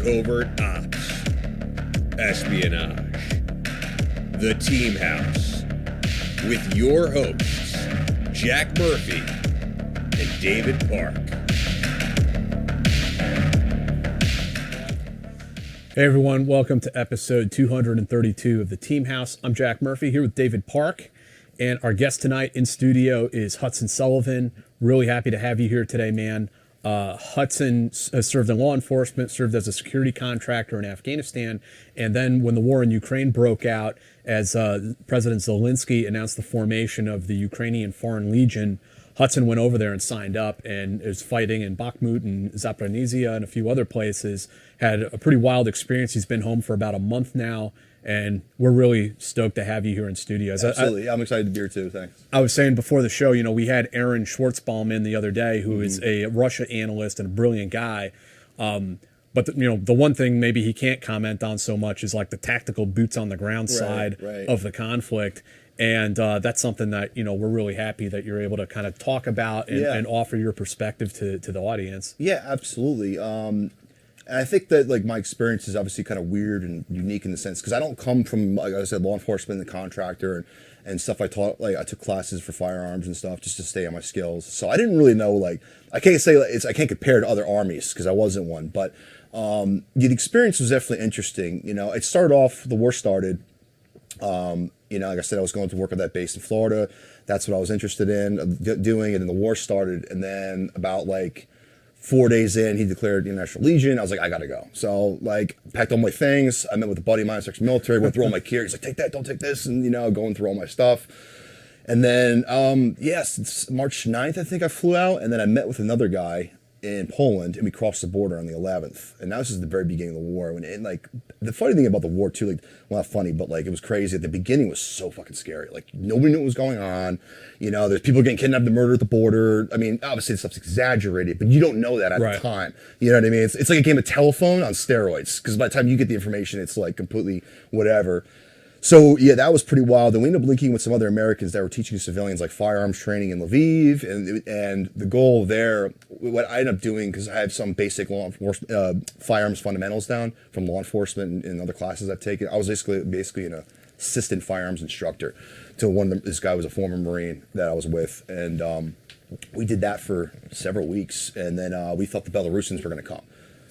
Covert Ops, Espionage, The Team House, with your hosts, Jack Murphy and David Park. Hey everyone, welcome to episode 232 of The Team House. I'm Jack Murphy here with David Park, and our guest tonight in studio is Hudson Sullivan. Really happy to have you here today, man. Hudson has served in law enforcement, served as a security contractor in Afghanistan, and then when the war in Ukraine broke out, as President Zelensky announced the formation of the Ukrainian Foreign Legion, Hudson went over there and signed up and is fighting in Bakhmut and Zaporizhzhia and a few other places. Had a pretty wild experience. He's been home for about a month now, and we're really stoked to have you here in studio. Absolutely. I'm excited to be here too. Thanks. I was saying before the show, you know, we had Aaron Schwartzbaum in the other day, who is a Russia analyst and a brilliant guy. But the one thing maybe he can't comment on so much is like the tactical boots on the ground side of the conflict. And that's something that, we're really happy that you're able to kind of talk about and offer your perspective to the audience. Yeah, absolutely. And I think that my experience is obviously kind of weird and unique in the sense because I don't come from, like I said, law enforcement and contractor and stuff. I took classes for firearms and stuff just to stay on my skills. So I didn't really know, I can't say I can't compare to other armies because I wasn't one. But the experience was definitely interesting. It started off, the war started. Like I said, I was going to work at that base in Florida. That's what I was interested in doing. And then the war started. And then about 4 days in, he declared the International Legion. I was like, I gotta go. So packed all my things. I met with a buddy of mine, ex-military, went through all my gear. He's like, take that, don't take this. And, going through all my stuff. And then, it's March 9th, I think I flew out. And then I met with another guy in Poland, and we crossed the border on the 11th. And now this is the very beginning of the war. The funny thing about the war too, not funny, but it was crazy. At the beginning, it was so fucking scary. Nobody knew what was going on. There's people getting kidnapped and murdered at the border. I mean, obviously, this stuff's exaggerated, but you don't know that at the time. You know what I mean? It's like a game of telephone on steroids. Because by the time you get the information, it's completely whatever. So, yeah, that was pretty wild. And we ended up linking with some other Americans that were teaching civilians firearms training in Lviv. And the goal there, what I ended up doing, because I have some basic law enforcement, firearms fundamentals down from law enforcement and other classes I've taken. I was basically an assistant firearms instructor to one of them. This guy was a former Marine that I was with. And we did that for several weeks. And then we thought the Belarusians were going to come.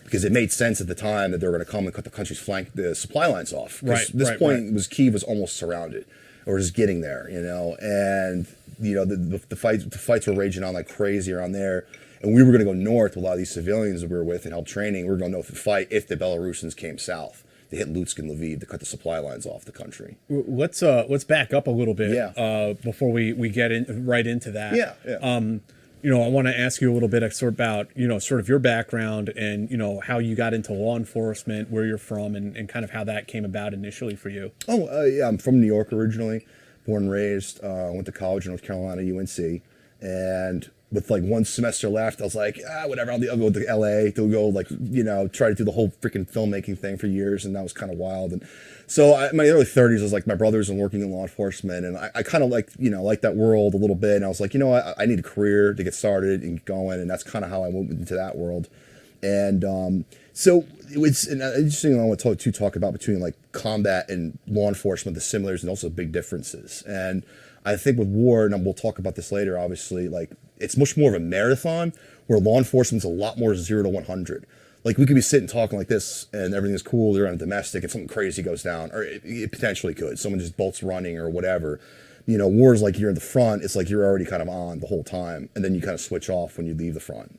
Because it made sense at the time that they were going to come and cut the country's the supply lines off. Was Kyiv was almost surrounded, or just getting there, And the fights were raging on like crazy around there, and we were going to go north with a lot of these civilians that we were with and help training. We were going to fight if the Belarusians came south. They hit Lutsk and Lviv to cut the supply lines off the country. Let's back up a little bit before we get right into that. I want to ask you a little bit about, sort of your background and, how you got into law enforcement, where you're from, and kind of how that came about initially for you. I'm from New York originally, born and raised. Went to college in North Carolina, UNC. And with 1 semester left, I was like, whatever, I'll go to LA to go try to do the whole freaking filmmaking thing for years. And that was kind of wild. And so in my early 30s, I was my brothers and working in law enforcement. And I kind of like that world a little bit. And I was like, I need a career to get started and get going. And that's kind of how I went into that world. And so it's an interesting thing I want to talk about between combat and law enforcement, the similarities and also big differences. And I think with war, and we'll talk about this later, obviously, it's much more of a marathon where law enforcement's a lot more 0 to 100. We could be sitting talking like this and everything's cool. They're on a domestic and something crazy goes down, or it potentially could. Someone just bolts running or whatever. Wars you're in the front. It's you're already kind of on the whole time, and then you kind of switch off when you leave the front.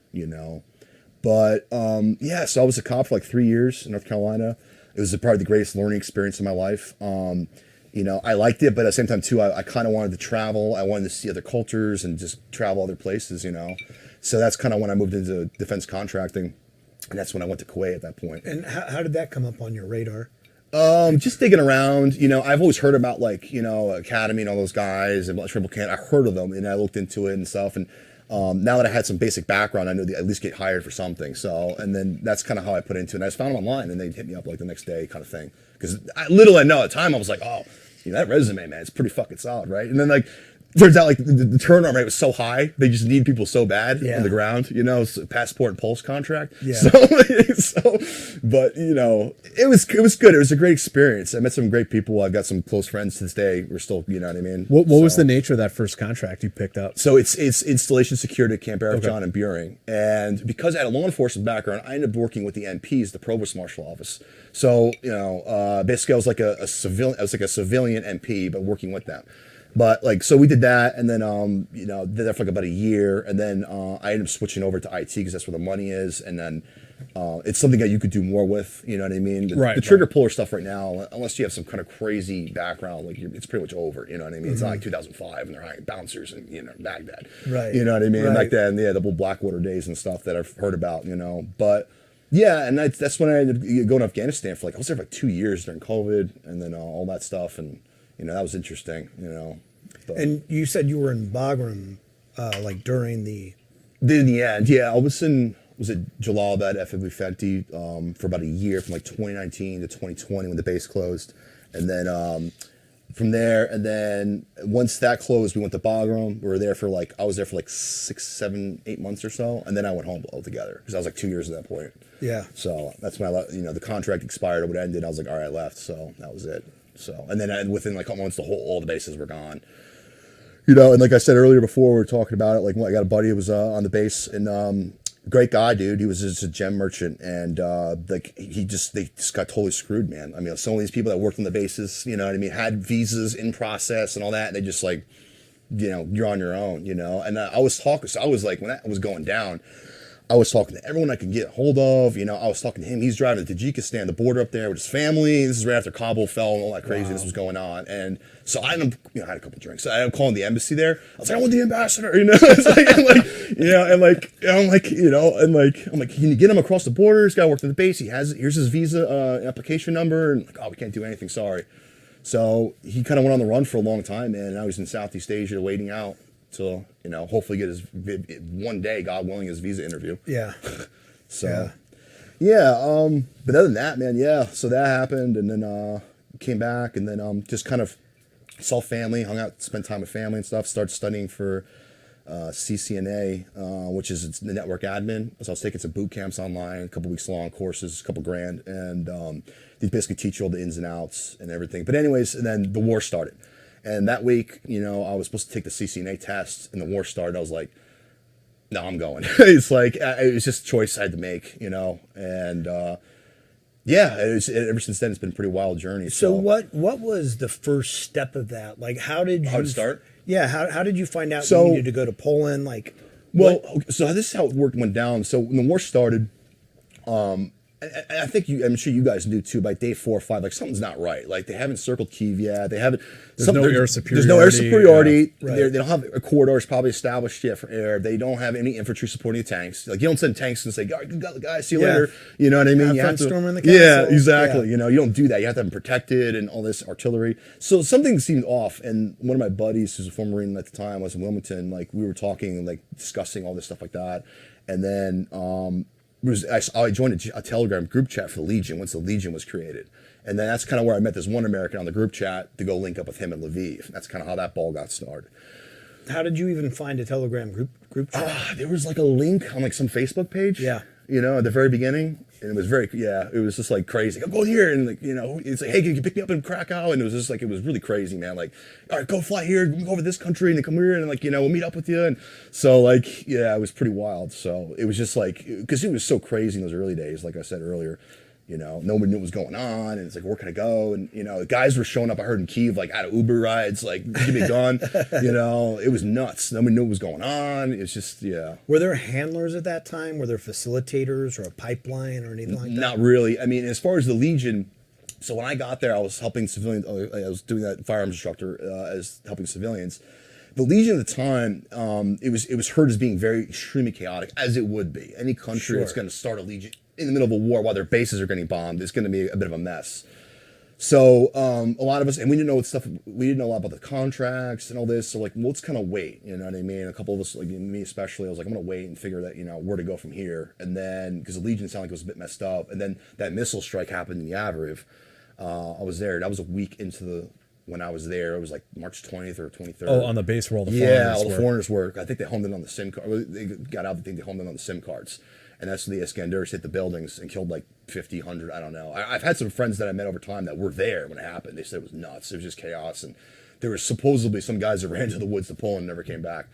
But so I was a cop for 3 years in North Carolina. It was probably the greatest learning experience of my life. I liked it, but at the same time too, I kind of wanted to travel. I wanted to see other cultures and just travel other places, So that's kind of when I moved into defense contracting, and that's when I went to Kuwait at that point. And how did that come up on your radar? Just digging around. I've always heard about Academy and all those guys and Triple Can. I heard of them, and I looked into it and stuff. And now that I had some basic background, I knew to at least get hired for something. So, and then that's kind of how I put into it. And I just found them online, and they hit me up the next day, kind of thing. Because little I know at the time, I was like, oh, that resume, man, it's pretty fucking solid, right? And then turns out like the turnover rate was so high, they just need people so bad Yeah. on the ground, so passport and pulse contract. Yeah. So, but it was good. It was a great experience. I met some great people. I've got some close friends to this day. We're still, you know what I mean? What was the nature of that first contract you picked up? So it's installation security at Camp Eric John and Buring. And because I had a law enforcement background, I ended up working with the MPs, the Provost Marshal Office. So, basically I was like a civilian, MP, but working with them. But so we did that, and then did that for like about a year, and then I ended up switching over to IT because that's where the money is, and then it's something that you could do more with. You know what I mean? The trigger puller stuff right now, unless you have some kind of crazy background, it's pretty much over. You know what I mean? It's not like 2005 and they're hiring bouncers in Baghdad. Right. You know what I mean? Right. Back then, the whole Blackwater days and stuff that I've heard about. But. Yeah, and that's when I ended up going to Afghanistan for I was there for 2 years during COVID, and then all that stuff, and that was interesting. But And you said you were in Bagram, during the. in the end, yeah, I was in Jalalabad, FW Fenty, for about a year, from 2019 to 2020 when the base closed, and then from there, and then once that closed, we went to Bagram. We were there for I was there for 6, 7, 8 months or so, and then I went home altogether because I was 2 years at that point. Yeah. So that's when I left. The contract expired or what ended. I was all right, I left. So that was it. So and then within a couple months, all the bases were gone. And like I said earlier before, we were talking about it. I got a buddy who was on the base, and great guy, dude. He was just a gem merchant, and they just got totally screwed, man. I mean, some of these people that worked on the bases, had visas in process and all that, and they just you're on your own, And I was talking, so I was when that was going down, I was talking to everyone I could get hold of. I was talking to him. He's driving to Tajikistan, the border up there with his family. This is right after Kabul fell and all that craziness was going on. And so I ended up, I had a couple drinks. So I ended up calling the embassy there. I was like, I want the ambassador, It's I'm like, can you get him across the border? He's got to work to the base. Here's his visa application number. And we can't do anything. Sorry. So he kind of went on the run for a long time, man. And now he's in Southeast Asia waiting out till, hopefully get his, one day, God willing, his visa interview. Yeah. So, but other than that, man, so that happened, and then came back, and then just kind of saw family, hung out, spent time with family and stuff, started studying for CCNA, which is the network admin. So I was taking some boot camps online, a couple weeks long courses, a couple grand, and they basically teach you all the ins and outs and everything. But anyways, and then the war started. And that week, I was supposed to take the CCNA test, and the war started. I was like, no, I'm going. It's it was just a choice I had to make, and ever since then, it's been a pretty wild journey. So what was the first step of that? How did you... How to start? Yeah, how did you find out So- you needed to go to Poland? So this is how it went down. So when the war started, I think I'm sure you guys knew too. By day 4 or 5, something's not right. They haven't circled Kyiv yet. They haven't. There's no air superiority. There's no air superiority. Yeah. Right. They don't have corridors probably established yet for air. They don't have any infantry supporting the tanks. You don't send tanks and say, guys, see you later. You know what I mean? Have fun storming the Yeah, castle. exactly. Yeah. You don't do that. You have to have them protected and all this artillery. So something seemed off. And one of my buddies, who's a former Marine at the time, was in Wilmington. We were talking and discussing all this stuff like that. And then I joined a Telegram group chat for the Legion once the Legion was created. And then that's kind of where I met this one American on the group chat to go link up with him in Lviv. That's kind of how that ball got started. How did you even find a Telegram group chat? There was a link on some Facebook page. Yeah. At the very beginning. And it was it was just crazy. Go here. And it's hey, can you pick me up in Krakow? And it was just it was really crazy, man. All right, go fly here, go over to this country and then come here and we'll meet up with you. And so it was pretty wild. So it was just because it was so crazy in those early days, like I said earlier. Nobody knew what was going on, and it's where can I go? And guys were showing up. I heard in Kyiv out of Uber rides, give me a gun. It was nuts. Nobody knew what was going on. It's just Were there handlers at that time? Were there facilitators or a pipeline or anything like that? Not really. I mean, as far as the Legion, so when I got there, I was helping civilians. I was doing that firearms instructor as helping civilians. The Legion at the time, it was heard as being very extremely chaotic, as it would be. Any country that's going to start a Legion in the middle of a war while their bases are getting bombed, it's going to be a bit of a mess. So a lot of us, and we didn't know we didn't know a lot about the contracts and all this. So let's kind of wait. You know what I mean? A couple of us, me especially, I was I'm going to wait and figure that where to go from here. And then because the Legion sounded like it was a bit messed up, and then that missile strike happened in Yavoriv. I was there. That was a week into the when I was there. It was like March 20th or 23rd. Oh, on the base where all the yeah, foreigners all the were. foreigners were. I think they homed in on the SIM card. They got out. I think they homed in on the SIM cards, and that's when the Iskanders hit the buildings and killed like 50, 100. I don't know. I've had some friends that I met over time that were there when it happened. They said it was nuts. It was just chaos, and there were supposedly some guys that ran to the woods to Poland and never came back.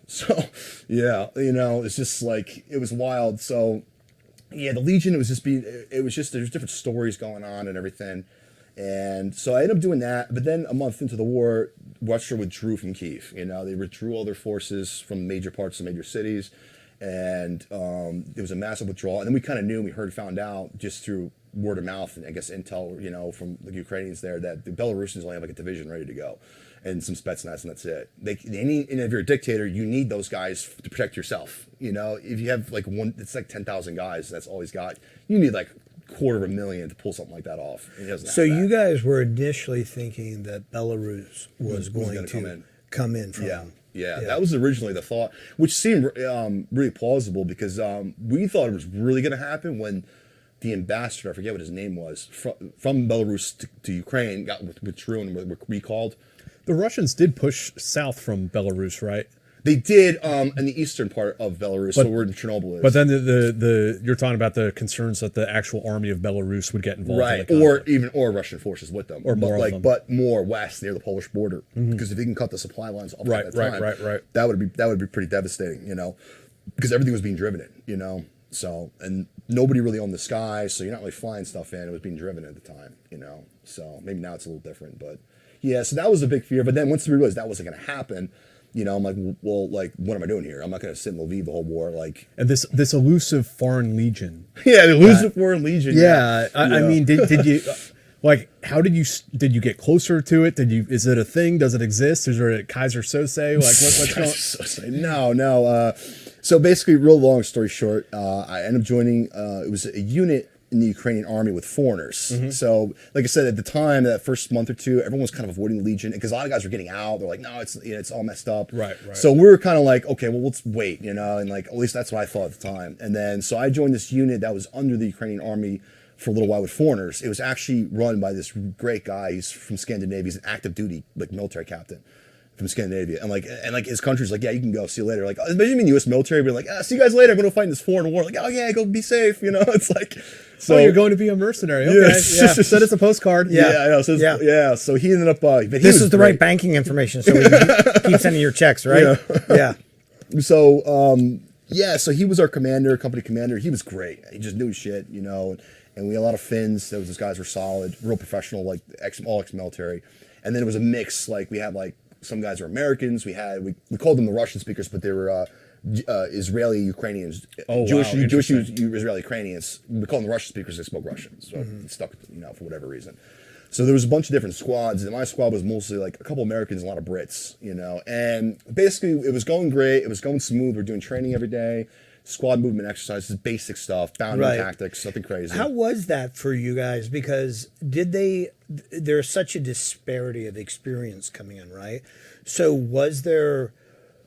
So yeah, it's just like it was wild. So yeah, the Legion. It was just there's different stories going on and everything. And so I ended up doing that. But then a month into the war, Russia withdrew from Kyiv. They withdrew all their forces from major parts of major cities. And there was a massive withdrawal. And then we kind of knew, found out just through word of mouth and I guess intel, from the Ukrainians there that the Belarusians only have like a division ready to go and some Spetsnaz, and that's it. And if you're a dictator, you need those guys to protect yourself. If you have like it's like 10,000 guys, that's all he's got. You need like 250,000 to pull something like that off. So you guys were initially thinking that Belarus was going to come in from. Yeah, that was originally the thought, which seemed really plausible because we thought it was really going to happen when the ambassador, I forget what his name was, from Belarus to Ukraine got withdrew and were recalled. The Russians did push south from Belarus, right? They did in the eastern part of Belarus, so where Chernobyl is. But then the you're talking about the concerns that the actual army of Belarus would get involved, right? In the or Russian forces with them, or more of them. But more west near the Polish border, because if they can cut the supply lines off at that time, right, that would be pretty devastating, because everything was being driven in, So and nobody really owned the sky, so you're not really flying stuff in. It was being driven at the time, So maybe now it's a little different, but yeah. So that was a big fear. But then once we realized that wasn't going to happen. I'm like, well, like, what am I doing here? I'm not going to sit in Lviv the whole war, like. And this elusive foreign legion. Yeah, the elusive foreign legion. Yeah, I mean, did you, like, how did you get closer to it? Is it a thing? Does it exist? Is there a Kaiser Sose? Like, what's going? No. So basically, real long story short, I ended up joining. It was a unit in the Ukrainian army with foreigners. Mm-hmm. So, like I said, at the time, that first month or two, everyone was kind of avoiding the Legion because a lot of guys were getting out. They're like, no, it's all messed up. Right. So we were kind of like, okay, well, let's wait, and like, at least that's what I thought at the time. And then, so I joined this unit that was under the Ukrainian army for a little while with foreigners. It was actually run by this great guy. He's from Scandinavia. He's an active duty, like, military captain from Scandinavia, and like his country's like, yeah, you can go, see you later. Like, imagine being U.S. military being like, see you guys later. I'm going to fight in this foreign war. Like, oh yeah, go be safe. It's like, so you're going to be a mercenary. Okay, yeah. Send us a postcard. Yeah, I know. So So he ended up. This is the right banking information, so we can keep sending your checks, right? Yeah. So so he was our company commander. He was great. He just knew his shit, And we had a lot of Finns. Those guys were solid, real professional, like all ex-military. And then it was a mix. Like we had like. Some guys were Americans. We called them the Russian speakers, but they were Israeli Ukrainians, Jewish Israeli Ukrainians. We call them the Russian speakers. They spoke Russian, so it stuck, for whatever reason. So there was a bunch of different squads, and my squad was mostly like a couple Americans, and a lot of Brits, And basically, it was going great. It was going smooth. We're doing training every day, squad movement exercises, basic stuff, boundary tactics, nothing crazy. How was that for you guys? Because there's such a disparity of experience coming in, right? So was there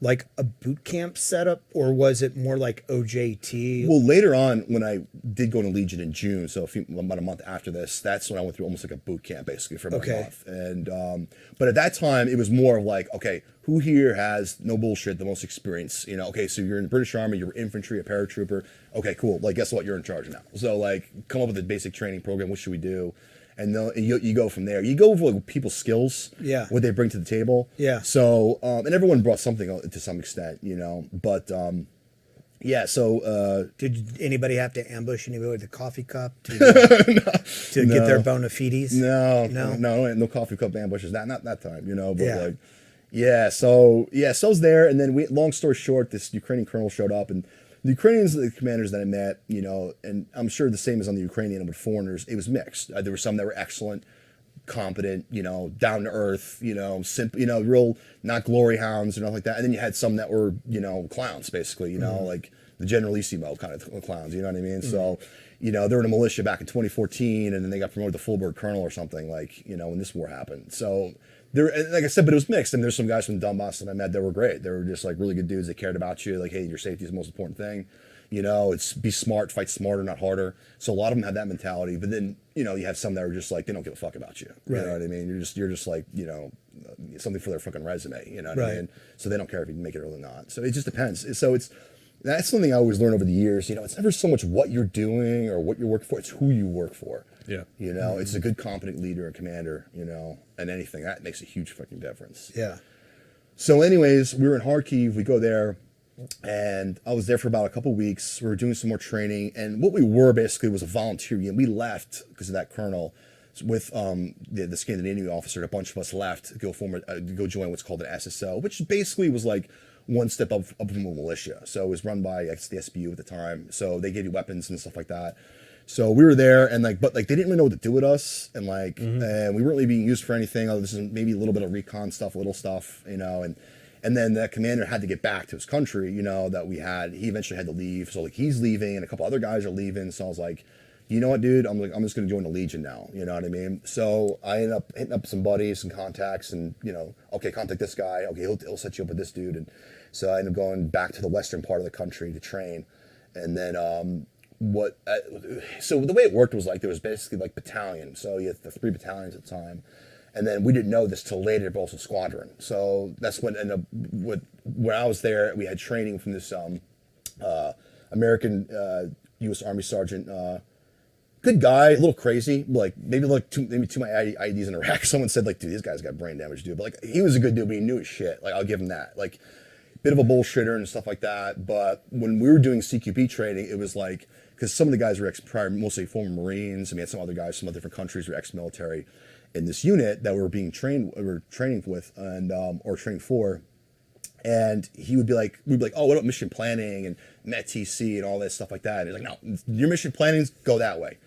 like a boot camp setup, or was it more like OJT? Well, later on, when I did go to Legion in June, so about a month after this, that's when I went through almost like a boot camp, basically, for about a month. And but at that time, it was more of like, okay, who here has no bullshit, the most experience? Okay, so you're in the British Army, you're infantry, a paratrooper. Okay, cool. Like, guess what? You're in charge now. So, like, come up with a basic training program. What should we do? And you go from there. You go over like people's skills, what they bring to the table. Yeah. So, and everyone brought something to some extent, But, so... did anybody have to ambush anybody with a coffee cup to get their bona fides? No coffee cup ambushes. Not that time, But So I was there, and then long story short, this Ukrainian colonel showed up, and the Ukrainians, the commanders that I met, and I'm sure the same as on the Ukrainian with foreigners, it was mixed. There were some that were excellent, competent, down to earth, real, not glory hounds or nothing like that. And then you had some that were, clowns, basically, like the Generalissimo kind of clowns, you know what I mean? Mm-hmm. So, they were in a militia back in 2014, and then they got promoted to full-bird colonel or something, like, when this war happened. So, like I said, but it was mixed. And there's some guys from Donbass that I met that were great. They were just like really good dudes. They cared about you. Like, hey, your safety is the most important thing. You know, it's be smart, fight smarter, not harder. So a lot of them have that mentality. But then, you know, you have some that are just like, they don't give a fuck about you. You know what I mean? You're just like, you know, something for their fucking resume. You know what I mean? So they don't care if you make it or not. So it just depends. So that's something I always learn over the years. You know, it's never so much what you're doing or what you're working for. It's who you work for. Yeah. You know, it's a good, competent leader and commander, you know, and anything. That makes a huge fucking difference. Yeah. So anyways, we were in Kharkiv. We go there. And I was there for about a couple weeks. We were doing some more training. And what we were basically was a volunteer unit. We left because of that colonel with the Scandinavian officer. A bunch of us left to go join what's called an SSO, which basically was like one step up from a militia. So it was run by, I guess, the SBU at the time. So they gave you weapons and stuff like that. So we were there, and but they didn't really know what to do with us, and and we weren't really being used for anything other than maybe a little bit of recon stuff, little stuff, you know, and then that commander had to get back to his country, you know, he eventually had to leave. So like he's leaving and a couple other guys are leaving. So I was like, you know what, dude, I'm just going to join the Legion now. You know what I mean? So I ended up hitting up some buddies and contacts and, you know, okay, contact this guy. Okay, he'll set you up with this dude. And so I ended up going back to the western part of the country to train. And then so the way it worked was like there was basically like battalion. So you had the 3 battalions at the time. And then we didn't know this till later, but also squadron. So that's what ended up, when I was there, we had training from this American U.S. Army sergeant, good guy, a little crazy, like maybe too many IEDs in Iraq. Someone said like, dude, this guy's got brain damage, dude. But like, he was a good dude, but he knew his shit. Like, I'll give him that. Like, bit of a bullshitter and stuff like that. But when we were doing CQB training, it was like, because some of the guys were mostly former Marines, and we had some other guys from other different countries who were ex-military in this unit that we were training with and or training for. And we'd be like, oh, what about mission planning and METTC and all that stuff like that? And he's like, no, your mission planning's go that way.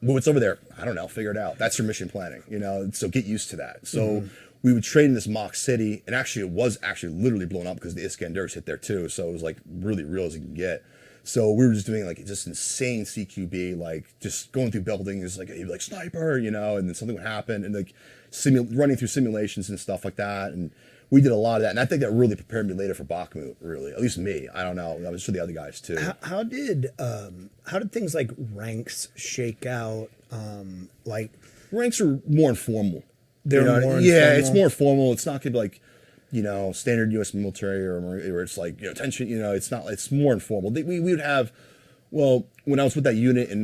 Well, what's over there? I don't know, figure it out. That's your mission planning, you know, so get used to that. So we would train in this mock city, and actually it was literally blown up because the Iskanders hit there too. So it was like really real as you can get. So we were just doing like just insane CQB, like just going through buildings, like you'd be like sniper, you know, and then something would happen, and like running through simulations and stuff like that. And we did a lot of that, and I think that really prepared me later for Bakhmut. Really, at least me. I don't know. That was for the other guys too. How did things like ranks shake out? Like ranks are more informal. They're more informal? Yeah, it's more formal. It's not gonna be like, you know, standard U.S. military or where it's like, you know, tension. You know, it's not. It's more informal. We would have, well, when I was with that unit in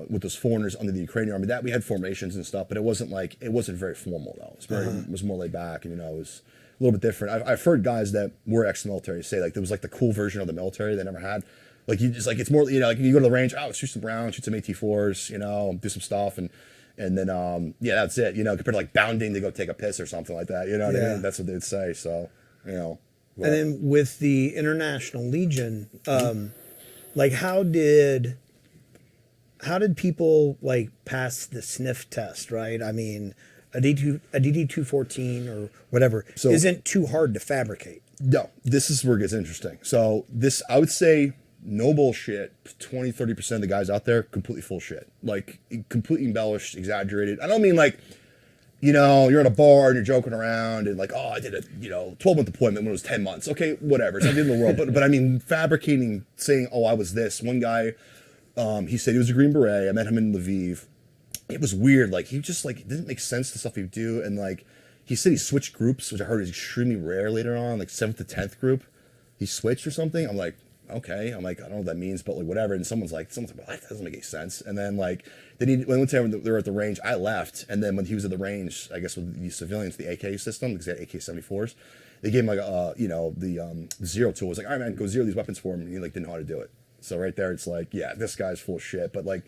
with those foreigners under the Ukrainian army, that we had formations and stuff, but it wasn't very formal though. It was more laid back, and you know, it was a little bit different. I've heard guys that were ex-military say like there was like the cool version of the military they never had. Like you just like it's more, you know, like you go to the range, shoot some rounds, shoot some AT4s, you know, do some stuff, and then yeah, that's it. You know, compared to like bounding to go take a piss or something like that. You know what I mean? That's what they'd say. So, you know. But. And then with the International Legion, like how did people like pass the sniff test, right? I mean, a DD-214 or whatever isn't too hard to fabricate. No, this is where it gets interesting. So this, I would say, no bullshit, 20-30% of the guys out there completely full shit, like completely embellished, exaggerated. I don't mean like, you know, you're at a bar and you're joking around and like, oh, I did a 12-month deployment when it was 10 months. Okay, whatever, it's not the end of the world. But I mean, fabricating, saying, oh, I was this. One guy, he said he was a Green Beret. I met him in Lviv. It was weird. Like he just like it didn't make sense the stuff he would do, and like he said he switched groups, which I heard is extremely rare later on, like 7th to 10th group. He switched or something. I'm like, okay. I'm like, I don't know what that means, but like whatever. And someone's like, well, that doesn't make any sense. And then like, when one time they were at the range, I left. And then when he was at the range, I guess with the civilians, the AK system, because they had AK-74s, they gave him like the zero tool. It was like, all right, man, go zero these weapons for him. And he like didn't know how to do it. So right there, it's like, yeah, this guy's full of shit. But like,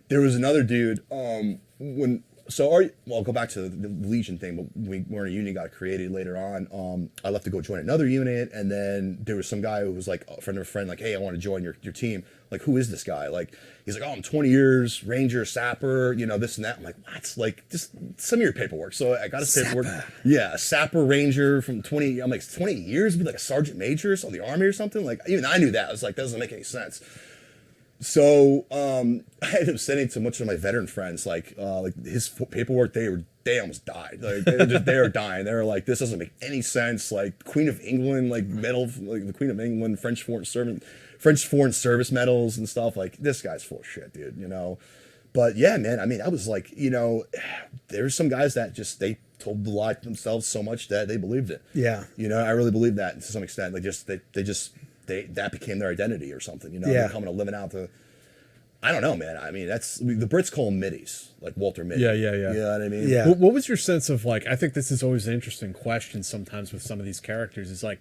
there was another dude, I'll go back to the Legion thing, but when a unit got created later on, I left to go join another unit, and then there was some guy who was like a friend of a friend, like, hey, I want to join your team. Like, who is this guy? Like, he's like, oh, I'm 20 years, Ranger, Sapper, you know, this and that. I'm like, what? Like, just send me your paperwork. So I got his paperwork. Yeah, Sapper, Ranger from 20, I'm like, 20 years? Be like a Sergeant Major of the Army or something? Like, even I knew that. I was like, that doesn't make any sense. So I ended up sending to much of my veteran friends, like his paperwork. They almost died. Like they were dying. They were like, this doesn't make any sense. Like Queen of England, like medal, like the Queen of England, French foreign servant, French Foreign Service medals and stuff. Like, this guy's full of shit, dude, you know? But yeah, man, I mean, I was like, you know, there's some guys that just, they told the lie to themselves so much that they believed it. Yeah. You know, I really believe that to some extent. Like, that became their identity or something, you know? Yeah. They're coming to living out the, I don't know, man. I mean, the Brits call them middies, like Walter Mitty. Yeah. You know what I mean? Yeah. What was your sense of, like, I think this is always an interesting question sometimes with some of these characters, is like,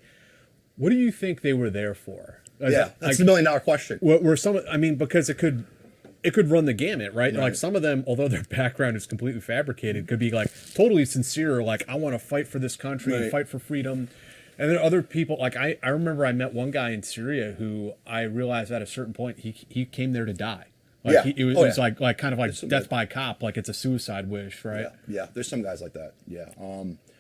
what do you think they were there for? Yeah, that's like, the $1 million question. were some, I mean, because it could run the gamut, right? Like, some of them, although their background is completely fabricated, could be like totally sincere, like, I want to fight for this country and fight for freedom. And then other people, like, I remember I met one guy in Syria who I realized at a certain point he came there to die. Like, it was like kind of like death by cop, like it's a suicide wish, right? Yeah. There's some guys like that. Yeah,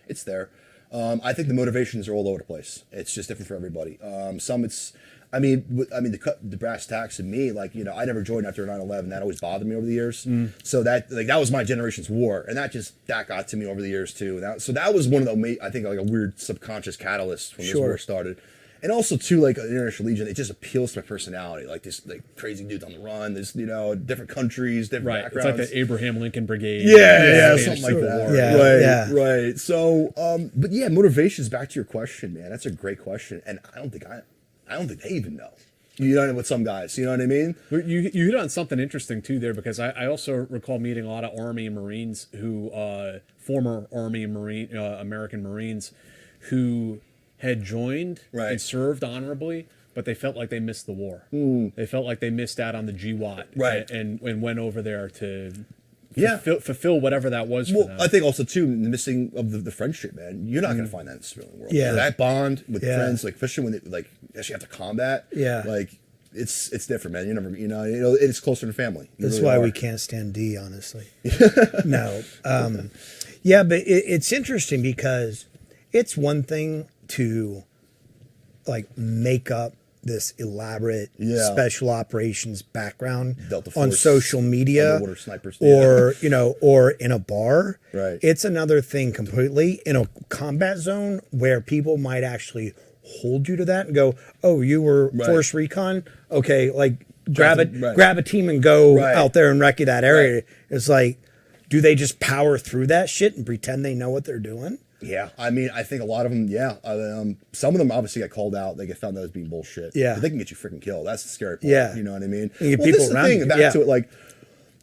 it's there. I think the motivations are all over the place. It's just different for everybody. Some it's, I mean, the brass tacks of me, like, you know, I never joined after 9/11. That always bothered me over the years. So that was my generation's war, and that got to me over the years too. So that was one of the, I think, like a weird subconscious catalyst when this war started. And also too, like International Legion, it just appeals to my personality. Like this, like crazy dudes on the run. There's, you know, different countries, different backgrounds. It's like the Abraham Lincoln Brigade. Yeah, something like that. Yeah, right. So, but yeah, motivations. Back to your question, man. That's a great question, and I don't think they even know. You know, with some guys, you know what I mean? You hit on something interesting too there, because I also recall meeting a lot of Army and Marines who, former Army and Marine American Marines, who had joined and served honorably, but they felt like they missed the war. They felt like they missed out on the GWAT, and went over there to fulfill whatever that was for them. I think also too, the missing of the friendship, man. You're not going to find that in the civilian world. Yeah. That bond with friends, like especially when they like actually have to combat. Yeah. Like it's different, man. You never, you know, it's closer to family. That's why we can't stand D, honestly. No. Yeah, but it's interesting because it's one thing to like make up this elaborate special operations background on social media or you know, or in a bar. Right. It's another thing completely in a combat zone where people might actually hold you to that and go, oh, you were force recon, okay, like grab a team and go out there and wreck that area. It's like, do they just power through that shit and pretend they know what they're doing? Yeah, I mean, I think a lot of them, some of them obviously get called out. They get found out as being bullshit. Yeah. But they can get you freaking killed. That's the scary part. Yeah. You know what I mean? You Well, this is the thing, back to it, like,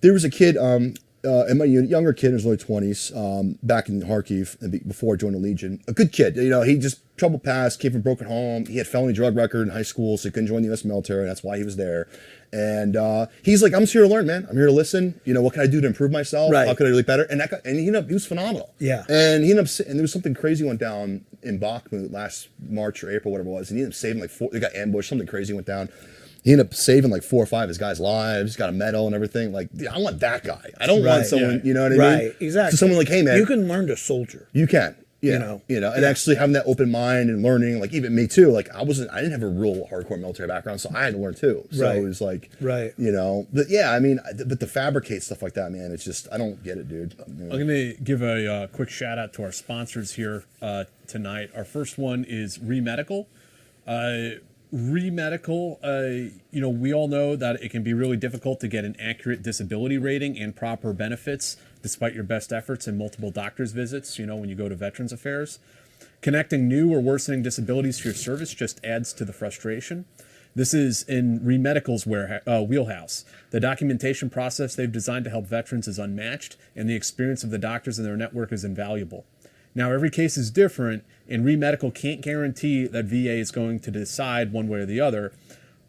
there was a kid, and my younger kid in his early 20s, back in Kharkiv, before I joined the Legion. A good kid, you know, he just trouble passed, came from a broken home. He had felony drug record in high school, so he couldn't join the U.S. military. That's why he was there. And he's like, I'm just here to learn, man. I'm here to listen. You know, what can I do to improve myself? Right. How can I do better? And he was phenomenal. Yeah. And and there was something crazy went down in Bakhmut last March or April, whatever it was. And he ended up saving they got ambushed, something crazy went down. He ended up saving like 4 or 5 of his guys' lives, got a medal and everything. Like, I want that guy. I don't want someone, you know what I mean? Right, exactly. So someone like, hey, man. You can learn to soldier. You can. Yeah, you know, and actually having that open mind and learning, like even me too. Like I didn't have a real hardcore military background, so I had to learn too. So it was like, you know, but yeah, I mean, but to fabricate stuff like that, man, it's just I don't get it, dude. You know? I'm going to give a quick shout out to our sponsors here tonight. Our first one is Ree Medical. Ree Medical, you know, we all know that it can be really difficult to get an accurate disability rating and proper benefits despite your best efforts and multiple doctor's visits, you know, when you go to Veterans Affairs. Connecting new or worsening disabilities to your service just adds to the frustration. This is in Ree Medical's wheelhouse. The documentation process they've designed to help veterans is unmatched, and the experience of the doctors in their network is invaluable. Now, every case is different, and Ree Medical can't guarantee that VA is going to decide one way or the other,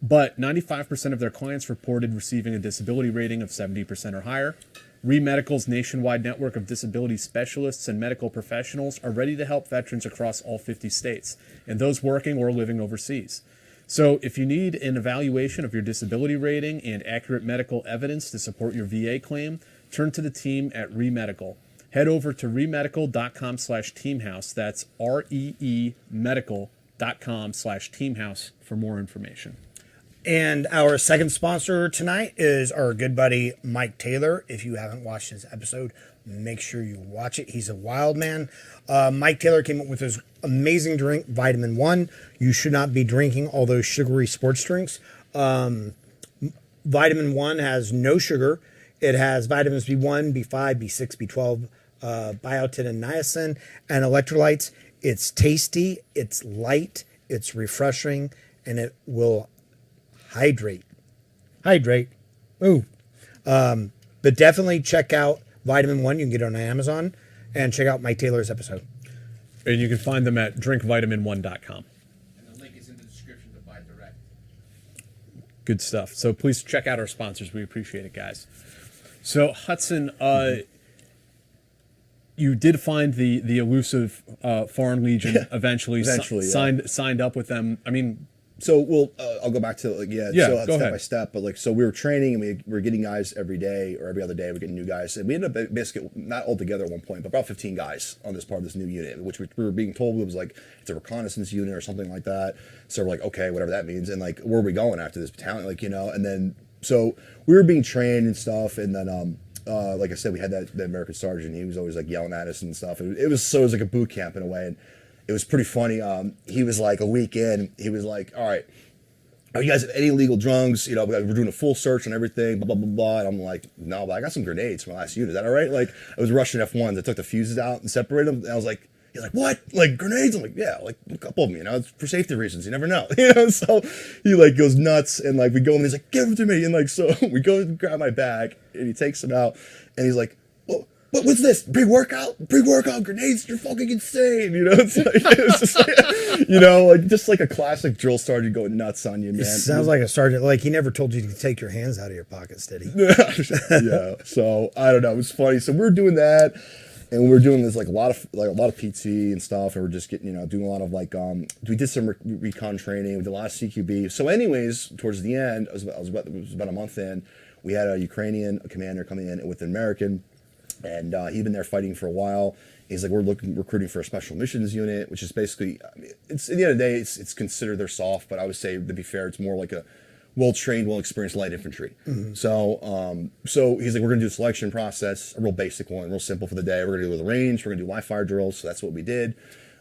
but 95% of their clients reported receiving a disability rating of 70% or higher. Ree Medical's nationwide network of disability specialists and medical professionals are ready to help veterans across all 50 states, and those working or living overseas. So if you need an evaluation of your disability rating and accurate medical evidence to support your VA claim, turn to the team at Ree Medical. Head over to reemedical.com/teamhouse. That's REE medical.com/teamhouse for more information. And our second sponsor tonight is our good buddy Mike Taylor. If you haven't watched his episode, make sure you watch it. He's a wild man. Mike Taylor came up with his amazing drink, Vitamin One. You should not be drinking all those sugary sports drinks. Vitamin One has no sugar. It has vitamins B1, B5, B6, B12, biotin, and niacin, and electrolytes. It's tasty, it's light, it's refreshing, and it will hydrate. Ooh. But definitely check out Vitamin One. You can get it on Amazon, and check out Mike Taylor's episode. And you can find them at drinkvitamin1.com. And the link is in the description to buy direct. Good stuff. So please check out our sponsors. We appreciate it, guys. So Hudson, you did find the elusive Foreign Legion eventually. Eventually, yeah. Signed up with them. I mean, So I'll go back to so go step ahead. by step. But so we were training and we were getting guys every day or every other day. We're getting new guys, and we ended up basically not all together at one point, but about 15 guys on this part of this new unit, which we were being told it was like it's a reconnaissance unit or something like that. So we're like, okay, whatever that means, and like where are we going after this battalion? And then so we were being trained and stuff, and then like I said, we had the American sergeant. He was always like yelling at us and stuff. It was like a boot camp in a way, and it was pretty funny. He was like a week in, he was like, all right, are you guys have any illegal drugs? We're doing a full search on everything, blah, blah, blah, blah. And I'm like, no, but I got some grenades from my last unit. Is that all right? Like, I was Russian F1s. I took the fuses out and separated them. And I was like, he's like, what? Like, grenades? I'm like, yeah, like a couple of them, it's for safety reasons. You never know. So he like goes nuts. And like, we go and he's like, give them to me. And like, so we go and grab my bag and he takes them out. And he's like, what's this? Pre-workout grenades? You're fucking insane. It's just like, just like a classic drill sergeant going nuts on you, man. It sounds like a sergeant. Like he never told you to take your hands out of your pockets, did he? Yeah. So I don't know. It was funny. So we're doing that, and we were doing this like a lot of PT and stuff, and we're just getting doing a lot of like we did some recon training. We did a lot of CQB. So anyways, towards the end, it was about a month in. We had a Ukrainian commander coming in with an American. And he'd been there fighting for a while. He's like, we're recruiting for a special missions unit, which is basically, it's at the end of the day, it's considered they're soft, but I would say, to be fair, it's more like a well-trained, well-experienced light infantry. Mm-hmm. So he's like, we're going to do a selection process, a real basic one, real simple for the day. We're going to do the range, we're going to do live fire drills. So that's what we did.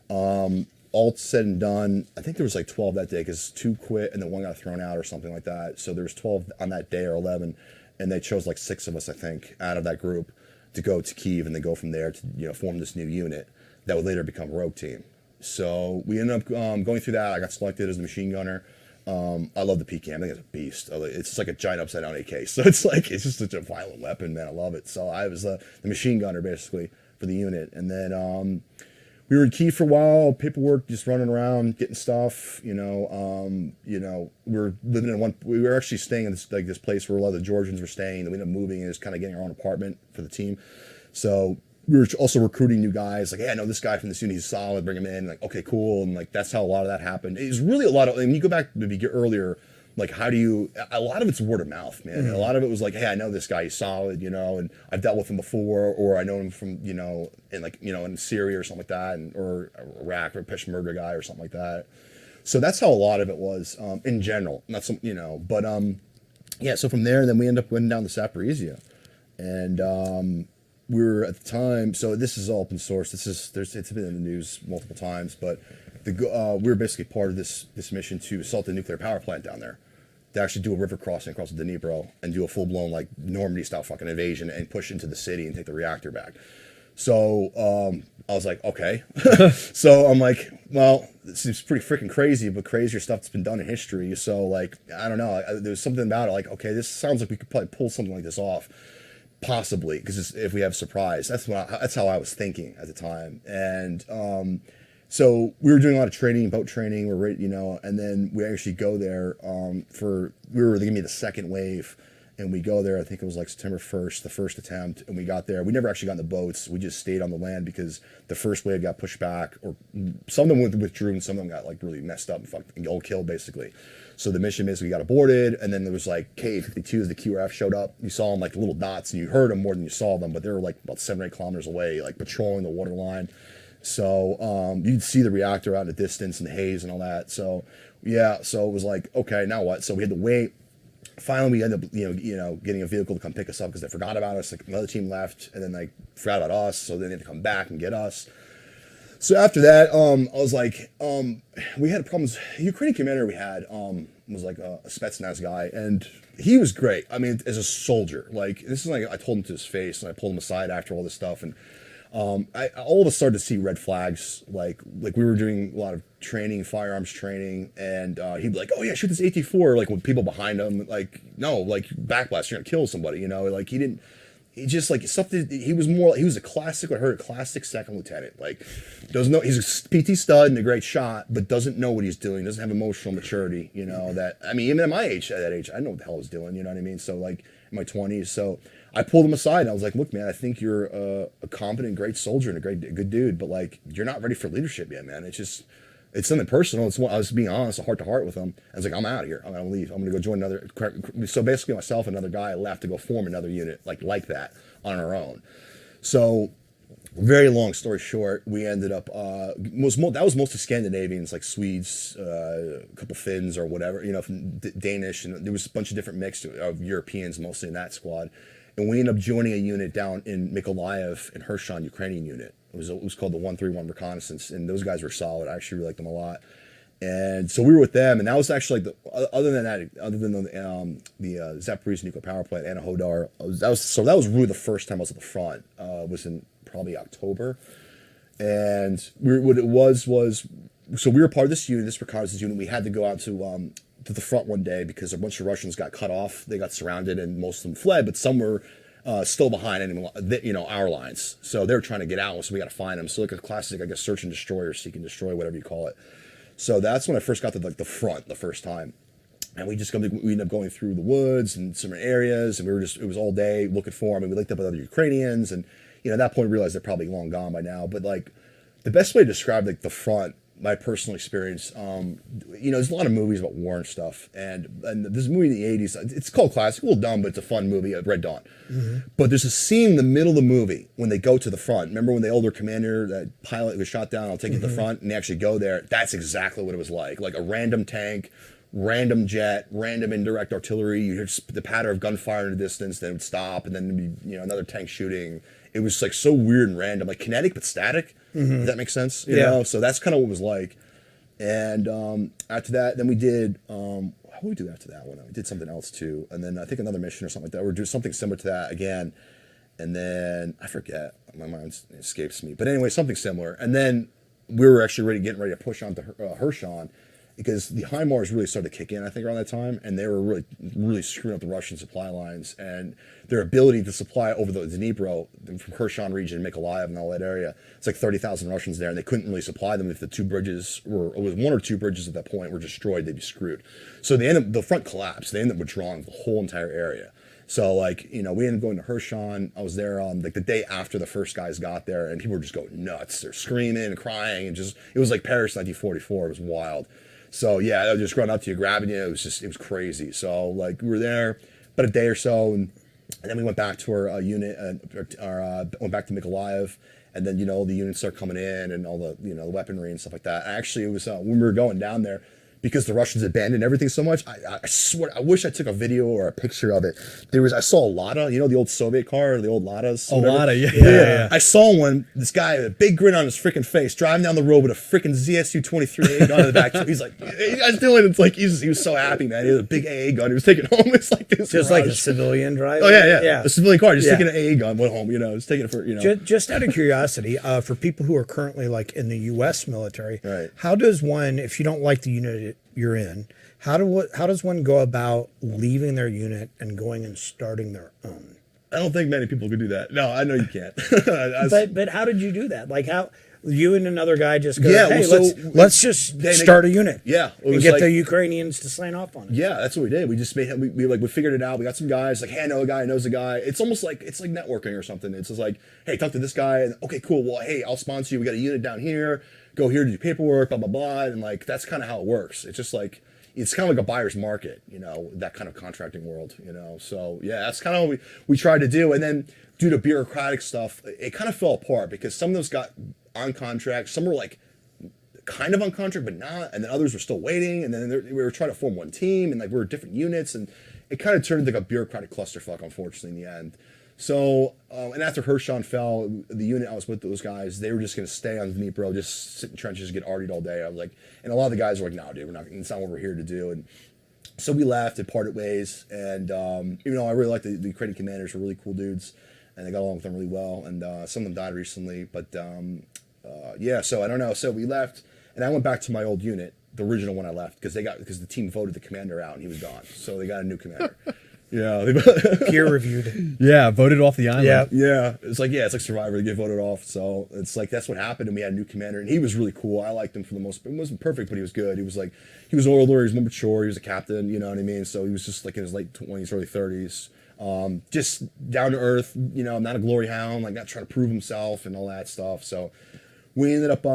All said and done, I think there was like 12 that day because 2 quit and then 1 got thrown out or something like that. So there was 12 on that day or 11, and they chose like 6 of us, I think, out of that group to go to Kyiv and then go from there to form this new unit that would later become Rogue Team. So we ended up going through that. I got selected as a machine gunner. I love the PCAM. I think it's a beast. It's just like a giant upside down AK. So it's just such a violent weapon, man. I love it. So I was the machine gunner basically for the unit, and then we were in Kyiv for a while. Paperwork, just running around, getting stuff. We were living in we were actually staying in this place where a lot of the Georgians were staying. Then we ended up moving and just kind of getting our own apartment for the team. So we were also recruiting new guys. Like, hey, I know this guy from this unit. He's solid. Bring him in. Like, okay, cool. And like that's how a lot of that happened. It was really a lot of. I mean, you go back maybe earlier. Like, how do you? A lot of it's word of mouth, man. Mm-hmm. A lot of it was like, hey, I know this guy. He's solid, and I've dealt with him before, or I know him from, in Syria or something like that, or Iraq or a Peshmerga guy or something like that. So that's how a lot of it was in general. Not some, but yeah. So from there, then we end up going down to Zaporizhia, and we were at the time. So this is all open source. It's been in the news multiple times, but. We were basically part of this mission to assault the nuclear power plant down there, to actually do a river crossing across the Dnipro and do a full-blown like Normandy-style fucking invasion and push into the city and take the reactor back. So I was like, okay. So I'm like, well, this seems pretty freaking crazy, but crazier stuff that's been done in history. So like, I don't know. There's something about it like, okay, this sounds like we could probably pull something like this off, possibly, because if we have a surprise. That's how I was thinking at the time. And so we were doing a lot of training, boat training, and then we actually go there they gave me the second wave, and we go there, I think it was like September 1st, the first attempt, and we got there. We never actually got in the boats. We just stayed on the land because the first wave got pushed back, or some of them withdrew, and some of them got like really messed up and fucking all killed, basically. So the mission basically got aborted, and then there was like K-52 as the QRF showed up. You saw them like little dots, and you heard them more than you saw them, but they were like about 7 or 8 kilometers away, like patrolling the waterline. So you'd see the reactor out in the distance and the haze and all that. So yeah, so it was like, okay, now what? So we had to wait. Finally, we ended up, getting a vehicle to come pick us up because they forgot about us. Like another team left, and then they forgot about us. So then they had to come back and get us. So after that, I was like, we had problems. The Ukrainian commander we had was like a Spetsnaz guy, and he was great. I mean, as a soldier, like this is like I told him to his face, and I pulled him aside after all this stuff, and I all of us started to see red flags. Like we were doing a lot of training, firearms training, and he'd be like, "Oh yeah, shoot this AT-4!" Like with people behind him, like no, like backblast, you're gonna kill somebody, Like he didn't. He just like something. He was a classic. I heard a classic second lieutenant. Like doesn't know. He's a PT stud and a great shot, but doesn't know what he's doing. Doesn't have emotional maturity. That I mean, even at my age, at that age, I know what the hell I was doing. You know what I mean? So like in my 20s, so I pulled him aside and I was like, "Look, man, I think you're a competent, great soldier and a good dude, but like you're not ready for leadership yet, man. It's something personal. I was being honest, a heart to heart with him. I was like, I'm out of here. I'm gonna leave. I'm gonna go join another. So basically, myself and another guy left to go form another unit like that on our own. So, very long story short, we ended up. That was mostly Scandinavians, like Swedes, a couple Finns or whatever, from Danish, and there was a bunch of different mix of Europeans mostly in that squad. And we ended up joining a unit down in Mykolaiv in Kherson, Ukrainian unit. It was called the 131 Reconnaissance, and those guys were solid. I actually really liked them a lot. And so we were with them, and that was actually like other than the Zaporizhzhia nuclear power plant and Hodar. That was really the first time I was at the front. Was in probably October, and what it was so we were part of this unit, this reconnaissance unit. We had to go out to the front one day because a bunch of Russians got cut off. They got surrounded, and most of them fled, but some were still behind our lines. So they were trying to get out, so we got to find them. So like a classic, I guess, search and destroy or seek and destroy, whatever you call it. So that's when I first got to like the front the first time. And we ended up going through the woods and some areas, and it was all day looking for them, and we linked up with other Ukrainians, and at that point we realized they're probably long gone by now. But like the best way to describe like the front, my personal experience, there's a lot of movies about war and stuff, and this movie in the 80s, it's called classic, a little dumb, but it's a fun movie, Red Dawn. Mm-hmm. But there's a scene in the middle of the movie when they go to the front. Remember when the older commander, that pilot was shot down, I'll take you to the front, and they actually go there. That's exactly what it was like a random tank, random jet, random indirect artillery. You hear the patter of gunfire in the distance, then it would stop, and then there'd be another tank shooting. It was like so weird and random, like kinetic but static. Mm-hmm. Does that make sense? You know? So that's kind of what it was like. And after that, then we did, what did we do after that one? We did something else too. And then I think another mission or something like that. We're doing something similar to that again. And then I forget, my mind escapes me. But anyway, something similar. And then we were actually getting ready to push on to Kherson, because the HIMARS really started to kick in, I think, around that time, and they were really, really screwing up the Russian supply lines and their ability to supply over the Dnipro from Kherson region, Mykolaiv, and all that area. It's like 30,000 Russians there, and they couldn't really supply them if the two bridges it was one or two bridges at that point were destroyed, they'd be screwed. So the front collapsed. They ended up withdrawing the whole entire area. So we ended up going to Kherson. I was there like the day after the first guys got there, and people were just going nuts. They're screaming and crying, and it was like Paris 1944. It was wild. So yeah, I was just running up to you, grabbing you. It was crazy. So we were there about a day or so, and then we went back to our unit, went back to Mykolaiv, and then the units start coming in and all the the weaponry and stuff like that. Actually, it was when we were going down there, because the Russians abandoned everything so much. I swear, I wish I took a video or a picture of it. I saw a Lada, the old Soviet car, the old Ladas. A Lada, yeah. I saw one, this guy with a big grin on his freaking face, driving down the road with a freaking ZSU-23 gun in the back. He's like, "Hey, guys doing?" It's like, he was so happy, man. He had a big AA gun. He was taking it home. It's like this. Just like a civilian drive. Oh, yeah. A civilian car, just taking an AA gun, went home, just taking it for, Just out of curiosity, for people who are currently in the U.S. military, right. How does one, if you don't like the unit you're in, how does one go about leaving their unit and going and starting their own? I don't think many people could do that. No, I know you can't. But how did you do that? Like how you and another guy just go, yeah, hey, well, let's just start a unit. Yeah. And get the Ukrainians to sign off on it. Yeah, that's what we did. We just we figured it out. We got some guys hey, I know a guy who knows a guy. It's almost like networking or something. It's just like, hey, talk to this guy, and okay, cool. Well, hey, I'll sponsor you. We got a unit down here. Go here to do paperwork, blah blah blah, and that's kind of how it works. It's just it's kind of like a buyer's market, that kind of contracting world, So yeah, that's kind of what we tried to do. And then due to bureaucratic stuff, it kind of fell apart because some of those got on contract. Some were like kind of on contract, but not. And then others were still waiting. And then we were trying to form one team, and like we were different units, and it kind of turned into like a bureaucratic clusterfuck, unfortunately, in the end. So, and after Hershon fell, the unit I was with, those guys, they were just going to stay on Dnipro, just sit in trenches, get artied all day. I was like, and a lot of the guys were like, no, dude, it's not what we're here to do. And so we left and parted ways. And even though I really liked the Ukrainian commanders, were really cool dudes, and I got along with them really well. And some of them died recently, but yeah, so I don't know. So we left, and I went back to my old unit, the original one I left, because the team voted the commander out, and he was gone. So they got a new commander. Yeah, Peer reviewed. Yeah, voted off the island. Yeah. yeah. It's like Survivor. They get voted off. So it's like that's what happened, and we had a new commander, and he was really cool. I liked him for the most. It wasn't perfect, but he was good. He was older. He was more mature. He was a captain. You know what I mean? So he was just like in his late 20s, early 30s. Just down to earth. You know, not a glory hound. Like not trying to prove himself and all that stuff. So we ended up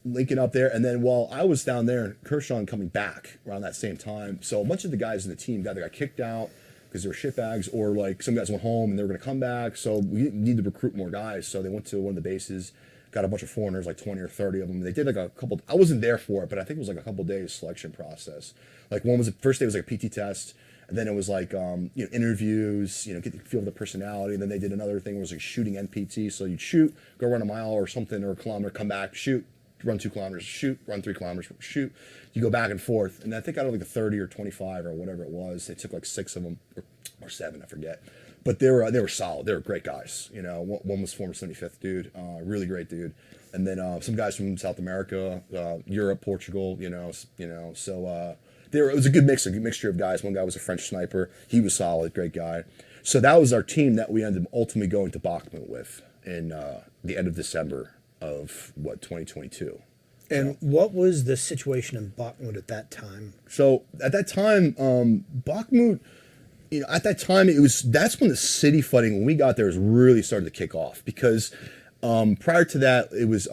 linking up there, and then while I was down there, Hershon coming back around that same time. So a bunch of the guys in the team either got kicked out because they were shitbags, or like some guys went home and they were going to come back. So we need to recruit more guys. So they went to one of the bases, got a bunch of foreigners, like 20 or 30 of them. They did like a couple. I wasn't there for it, but I think it was like a couple days selection process. Like one was the first day was like a PT test, and then it was like interviews, get the feel of the personality. And then they did another thing where it was like shooting NPT. So you'd shoot, go run a mile or something or a kilometer, come back, shoot, run 2 kilometers, shoot, run 3 kilometers, shoot. You go back and forth. And I think out of like a 30 or 25 or whatever it was, they took like 6 of them or 7, I forget. But they were solid. They were great guys. One was former 75th dude, really great dude. And then some guys from South America, Europe, Portugal, So it was a good mixture of guys. One guy was a French sniper. He was solid, great guy. So that was our team that we ended up ultimately going to Bakhmut with in the end of December of 2022. And what was the situation in Bakhmut at that time? So at that time, Bakhmut, at that time that's when the city fighting, when we got there, was really starting to kick off, because prior to that it was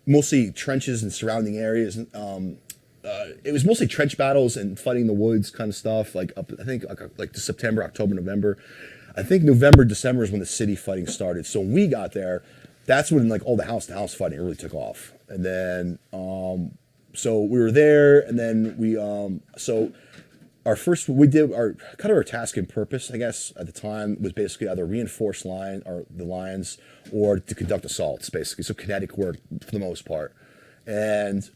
mostly trenches and surrounding areas. It was mostly trench battles and fighting in the woods kind of stuff. Like I think like September, October, November. I think November, December is when the city fighting started. So when we got there, that's when like all the house-to-house fighting really took off. And then, so we were there, and then so we did our task and purpose, I guess, at the time was basically either reinforce the lines or to conduct assaults, basically. So kinetic work for the most part. And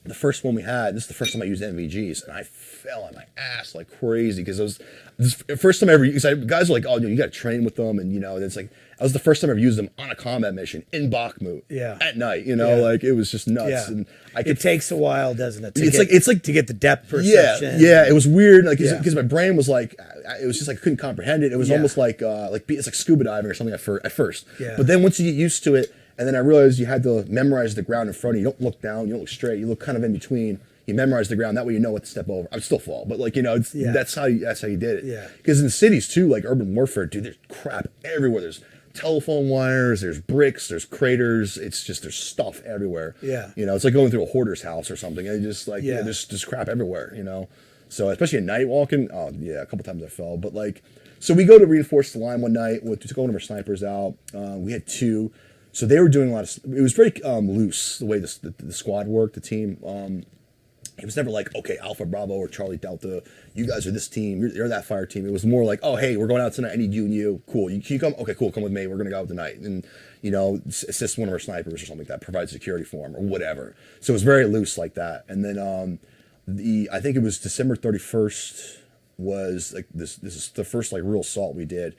the first one we had, this is the first time I used NVGs, and I fell on my ass like crazy, because this first time I ever used, guys were like, oh, you got to train with them, and it's like, that was the first time I ever used them on a combat mission in Bakhmut at night, like it was just nuts. Yeah. And It takes a while, doesn't it? It's like to get the depth perception. Yeah, it was weird, like because my brain was like, it was just like I couldn't comprehend it. It was almost like it's like scuba diving or something at first. Yeah. But then once you get used to it, and then I realized you had to memorize the ground in front of you. You don't look down, you don't look straight, you look kind of in between. You memorize the ground, that way you know what to step over. I'd still fall, but that's how you did it. Yeah. Because in the cities too, like urban warfare, dude, there's crap everywhere. There's telephone wires, there's bricks, there's craters. It's just there's stuff everywhere. Yeah. It's like going through a hoarder's house or something. And just like there's just crap everywhere. So especially at night walking. Oh yeah, a couple times I fell, but so we go to reinforce the line one night. We took one of our snipers out. We had 2. So they were doing a lot of. It was very loose the way the squad worked, the team. It was never like, okay, Alpha Bravo or Charlie Delta, you guys are this team, you're that fire team. It was more like, oh hey, we're going out tonight. I need you and you. Cool. Can you come? Okay, cool. Come with me. We're gonna go out tonight, and assist one of our snipers or something like that. Provide security for them or whatever. So it was very loose like that. And then I think it was December 31st was like this is the first like real assault we did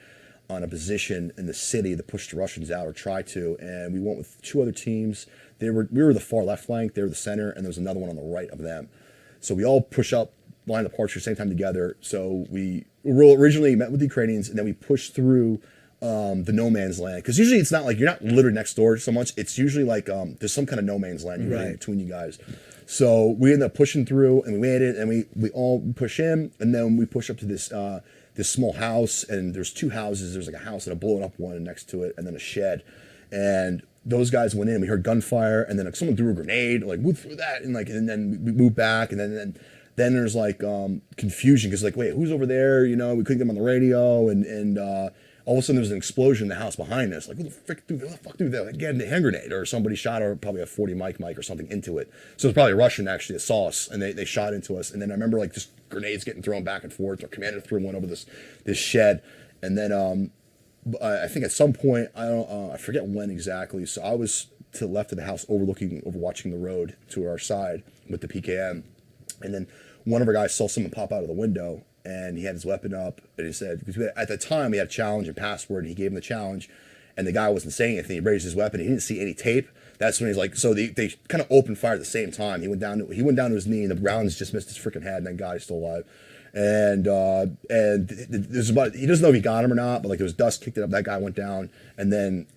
on a position in the city to push the Russians out or try to, and we went with 2 other teams. We were the far left flank, they were the center, and there was another one on the right of them. So we all push up, line of departure, same time together. So we originally met with the Ukrainians, and then we pushed through the no man's land. Because usually it's not like you're not literally next door so much. It's usually like there's some kind of no man's land in between you guys. So we ended up pushing through, and we made it, and we all push in, and then we push up to this small house, and there's 2 houses. There's like a house and a blown up one next to it, and then a shed. And those guys went in. We heard gunfire, and then like someone threw a grenade, like moved through that, and then we moved back, and then there's like confusion because like, wait, who's over there? We couldn't get them on the radio, and all of a sudden there was an explosion in the house behind us. Like, who the fuck threw that? Like, again, a hand grenade or somebody shot or probably a 40 mic or something into it. So it was probably a Russian actually that saw us and they shot into us. And then I remember like just grenades getting thrown back and forth. Our commander threw one over this shed. And then I think at some point, I forget when exactly. So I was to the left of the house overwatching the road to our side with the PKM. And then one of our guys saw someone pop out of the window and he had his weapon up and he said, because at the time we had a challenge and password and he gave him the challenge and the guy wasn't saying anything. He raised his weapon. He didn't see any tape. That's when he's like, so they kind of opened fire at the same time. He went down to his knee and the rounds just missed his freaking head and that guy's still alive. And there's about, he doesn't know if he got him or not, but like there was dust kicked it up. That guy went down, and then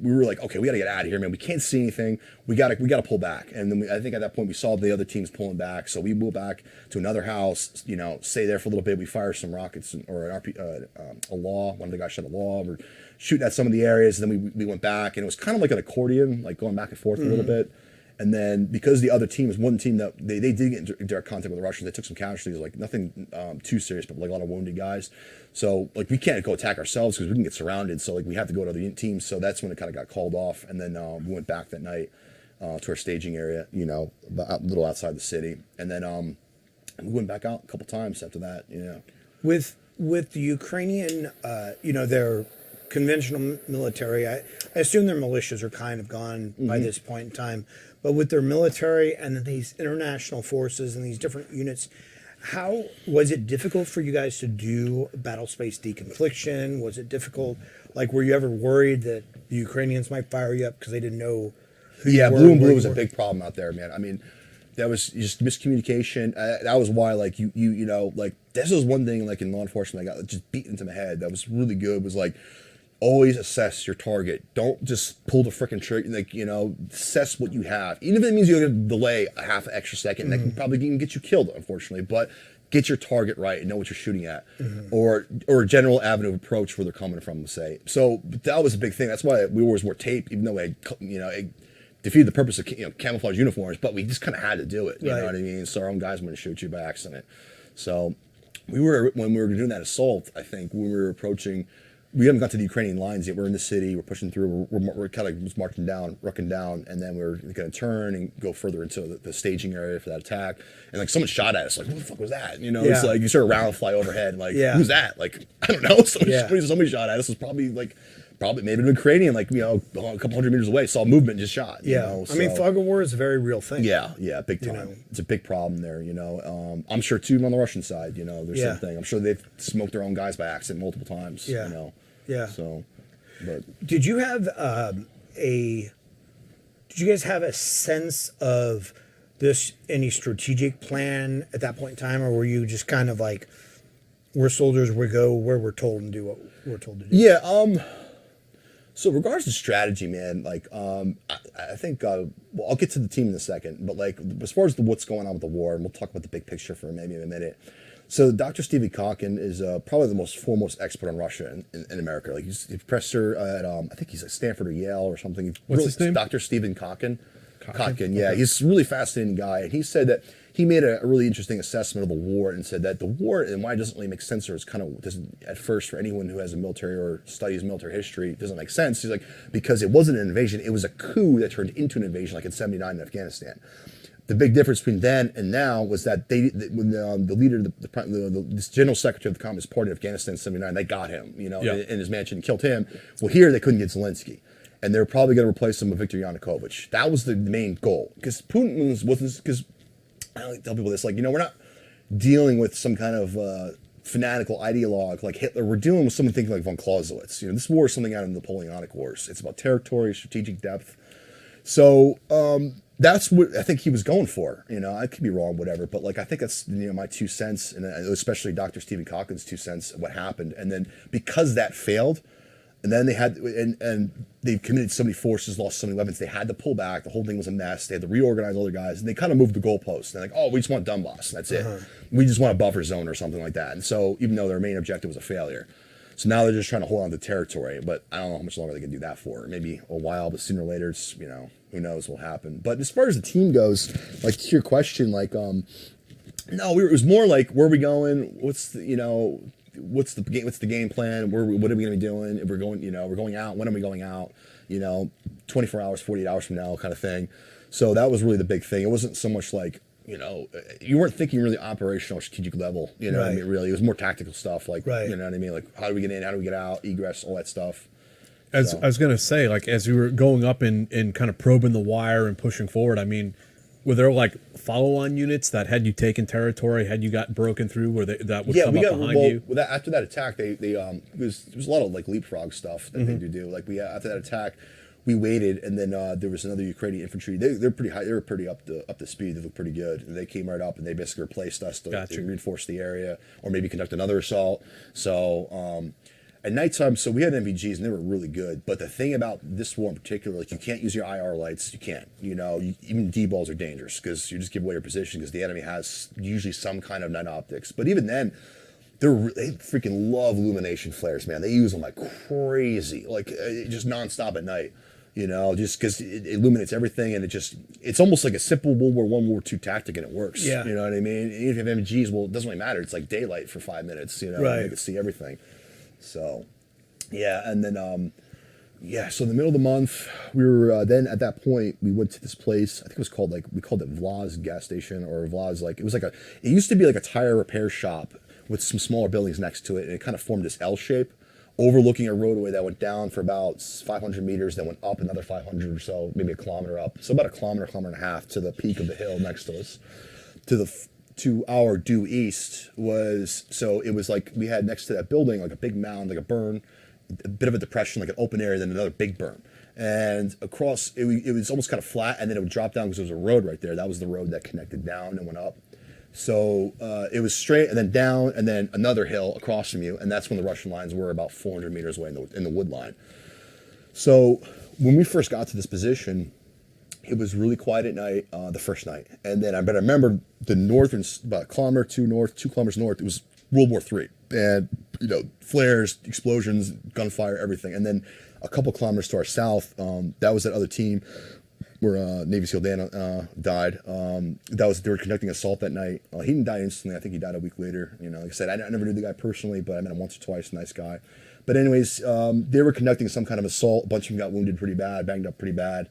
we were like, okay, we got to get out of here, man. We can't see anything. We got to pull back. And then I think at that point we saw the other teams pulling back, so we moved back to another house. You know, stay there for a little bit. We fired some rockets or an a law. One of the guys shot a law. We're shooting at some of the areas, and then we went back, and it was kind of like an accordion, like going back and forth a little bit. And then because the other team was one team that they did get in direct contact with the Russians, they took some casualties, like nothing too serious, but like a lot of wounded guys. So like we can't go attack ourselves because we can get surrounded. So like we have to go to other teams. So that's when it kind of got called off. And then we went back that night to our staging area, you know, a little outside the city. And then we went back out a couple times after that. Yeah. With the Ukrainian, you know, their conventional military, I assume their militias are kind of gone by this point in time. But with their military and then these international forces and these different units, how was it difficult for you guys to do battle space deconfliction? Was it difficult? Like, were you ever worried that the Ukrainians might fire you up because they didn't know who you were? Blue and blue was a big problem out there, man. I mean, that was just miscommunication. That was why, like, you know, like, this was one thing, like, in law enforcement, I got just beaten into my head. That was really good, was like, always assess your target. Don't just pull the freaking trigger. Like, you know, assess what you have. Even if it means you're going to delay a half an extra second, that can probably even get you killed, unfortunately. But get your target right and know what you're shooting at. Or a general avenue of approach where they're coming from, let's say. So that was a big thing. That's why we always wore tape, even though it defeated the purpose of, you know, camouflage uniforms. But we just kind of had to do it. You know what I mean? So our own guys wouldn't shoot you by accident. So when we were doing that assault, I think when we were approaching. We haven't got to the Ukrainian lines yet. We're in the city. We're pushing through. We're kind of just marching down, rucking down, and then we're going to turn and go further into the staging area for that attack. And like someone shot at us. Like, what the fuck was that? You know, it's like you saw a round fly overhead. Like, who's that? Like, I don't know. Somebody shot at us. It was probably maybe an Ukrainian. Like, you know, a couple hundred meters away, saw a movement and just shot. You know? I mean, fog of war is a very real thing. Yeah, big time. You know? It's a big problem there. You know, I'm sure too on the Russian side. You know, there's something. I'm sure they've smoked their own guys by accident multiple times. You know. Yeah. So, but did you have did you guys have a sense of any strategic plan at that point in time, or were you just kind of like, we're soldiers, we go where we're told and do what we're told to do? Yeah. So regards to strategy, man, like I think well, I'll get to the team in a second, but like as far as what's going on with the war, and we'll talk about the big picture for maybe a minute. So Dr. Stephen Kotkin is probably the most foremost expert on Russia in America. Like he's a professor at I think he's at Stanford or Yale or something. What's his name? Dr. Stephen Kotkin. Kotkin, yeah, he's a really fascinating guy, and he said that he made a really interesting assessment of the war and said that the war and why it doesn't really make sense, or it's kind of doesn't at first for anyone who has a military or studies military history, it doesn't make sense. He's like, because it wasn't an invasion, it was a coup that turned into an invasion, like in '79 in Afghanistan. The big difference between then and now was that when the leader, the general secretary of the Communist Party in Afghanistan in '79, they got him, you know, in his mansion, killed him. Well, here they couldn't get Zelensky, and they're probably going to replace him with Viktor Yanukovych. That was the main goal, because Putin wasn't. Because I like to tell people this, like, you know, we're not dealing with some kind of fanatical ideologue like Hitler. We're dealing with someone thinking like von Clausewitz. You know, this war is something out of the Napoleonic Wars. It's about territory, strategic depth. So. That's what I think he was going for. You know, I could be wrong, whatever, but like I think that's, you know, my 2 cents, and especially Dr. Stephen Kotkin's 2 cents of what happened. And then because that failed, and then they had and they committed so many forces, lost so many weapons, they had to pull back. The whole thing was a mess. They had to reorganize all their guys, and they kind of moved the goalposts. They're like, oh, we just want Donbass, and that's it. We just want a buffer zone or something like that. And so even though their main objective was a failure. So now they're just trying to hold on to territory, but I don't know how much longer they can do that for. Maybe a while, but sooner or later, it's, you know, who knows what will happen. But as far as the team goes, like to your question, like, no, it was more like, where are we going? What's the, you know, what's the game plan? What are we going to be doing? If we're going, we're going out. When are we going out? 24 hours, 48 hours from now, kind of thing. So that was really the big thing. It wasn't so much like, you weren't thinking really operational, strategic level. What I mean, really, it was more tactical stuff. Like, you know what I mean? Like, how do we get in? How do we get out? Egress, all that stuff. I was going to say, like, as we were going up and kind of probing the wire and pushing forward, I mean, were there like follow-on units that had you taken territory, had you got broken through, where that would come up behind you? After that attack, there was a lot of like leapfrog stuff that they do. Like after that attack, we waited, and then there was another Ukrainian infantry. They're pretty high. They were pretty up to speed. They looked pretty good. And they came right up, and they basically replaced us to reinforce the area, or maybe conduct another assault. So at nighttime, so we had NVGs, and they were really good. But the thing about this war in particular, like, you can't use your IR lights. You can't. Even D-balls are dangerous because you just give away your position because the enemy has usually some kind of night optics. But even then, they freaking love illumination flares, man. They use them like crazy, like just nonstop at night. Just because it illuminates everything, and it's almost like a simple World War I, World War II tactic, and it works. Yeah. You know what I mean? Even if you have MGs, well, it doesn't really matter. It's like daylight for 5 minutes, Right. You can see everything. So, yeah, and then, so in the middle of the month, we were, then at that point, we went to this place, I think it was called, we called it Vla's gas station, or Vla's, it used to be like a tire repair shop with some smaller buildings next to it, and it kind of formed this L shape, overlooking a roadway that went down for about 500 meters, then went up another 500 or so, maybe a kilometer up. So about a kilometer and a half to the peak of the hill next to us. To our due east it was like we had next to that building like a big mound, like a burn, a bit of a depression, like an open area, then another big burn. And across, it was almost kind of flat, and then it would drop down because there was a road right there. That was the road that connected down and went up. So it was straight and then down and then another hill across from you, and that's when the Russian lines were about 400 meters away in the wood line. So when we first got to this position, it was really quiet at night, the first night. And then I remember the northern, about a kilometer, 2 kilometers north, it was World War III. And, flares, explosions, gunfire, everything. And then a couple kilometers to our south, that was that other team where Navy SEAL Dan died. They were conducting assault that night. He didn't die instantly. I think he died a week later. Like I said, I never knew the guy personally, but I met him once or twice. Nice guy. But anyways, they were conducting some kind of assault. A bunch of them got wounded pretty bad, banged up pretty bad.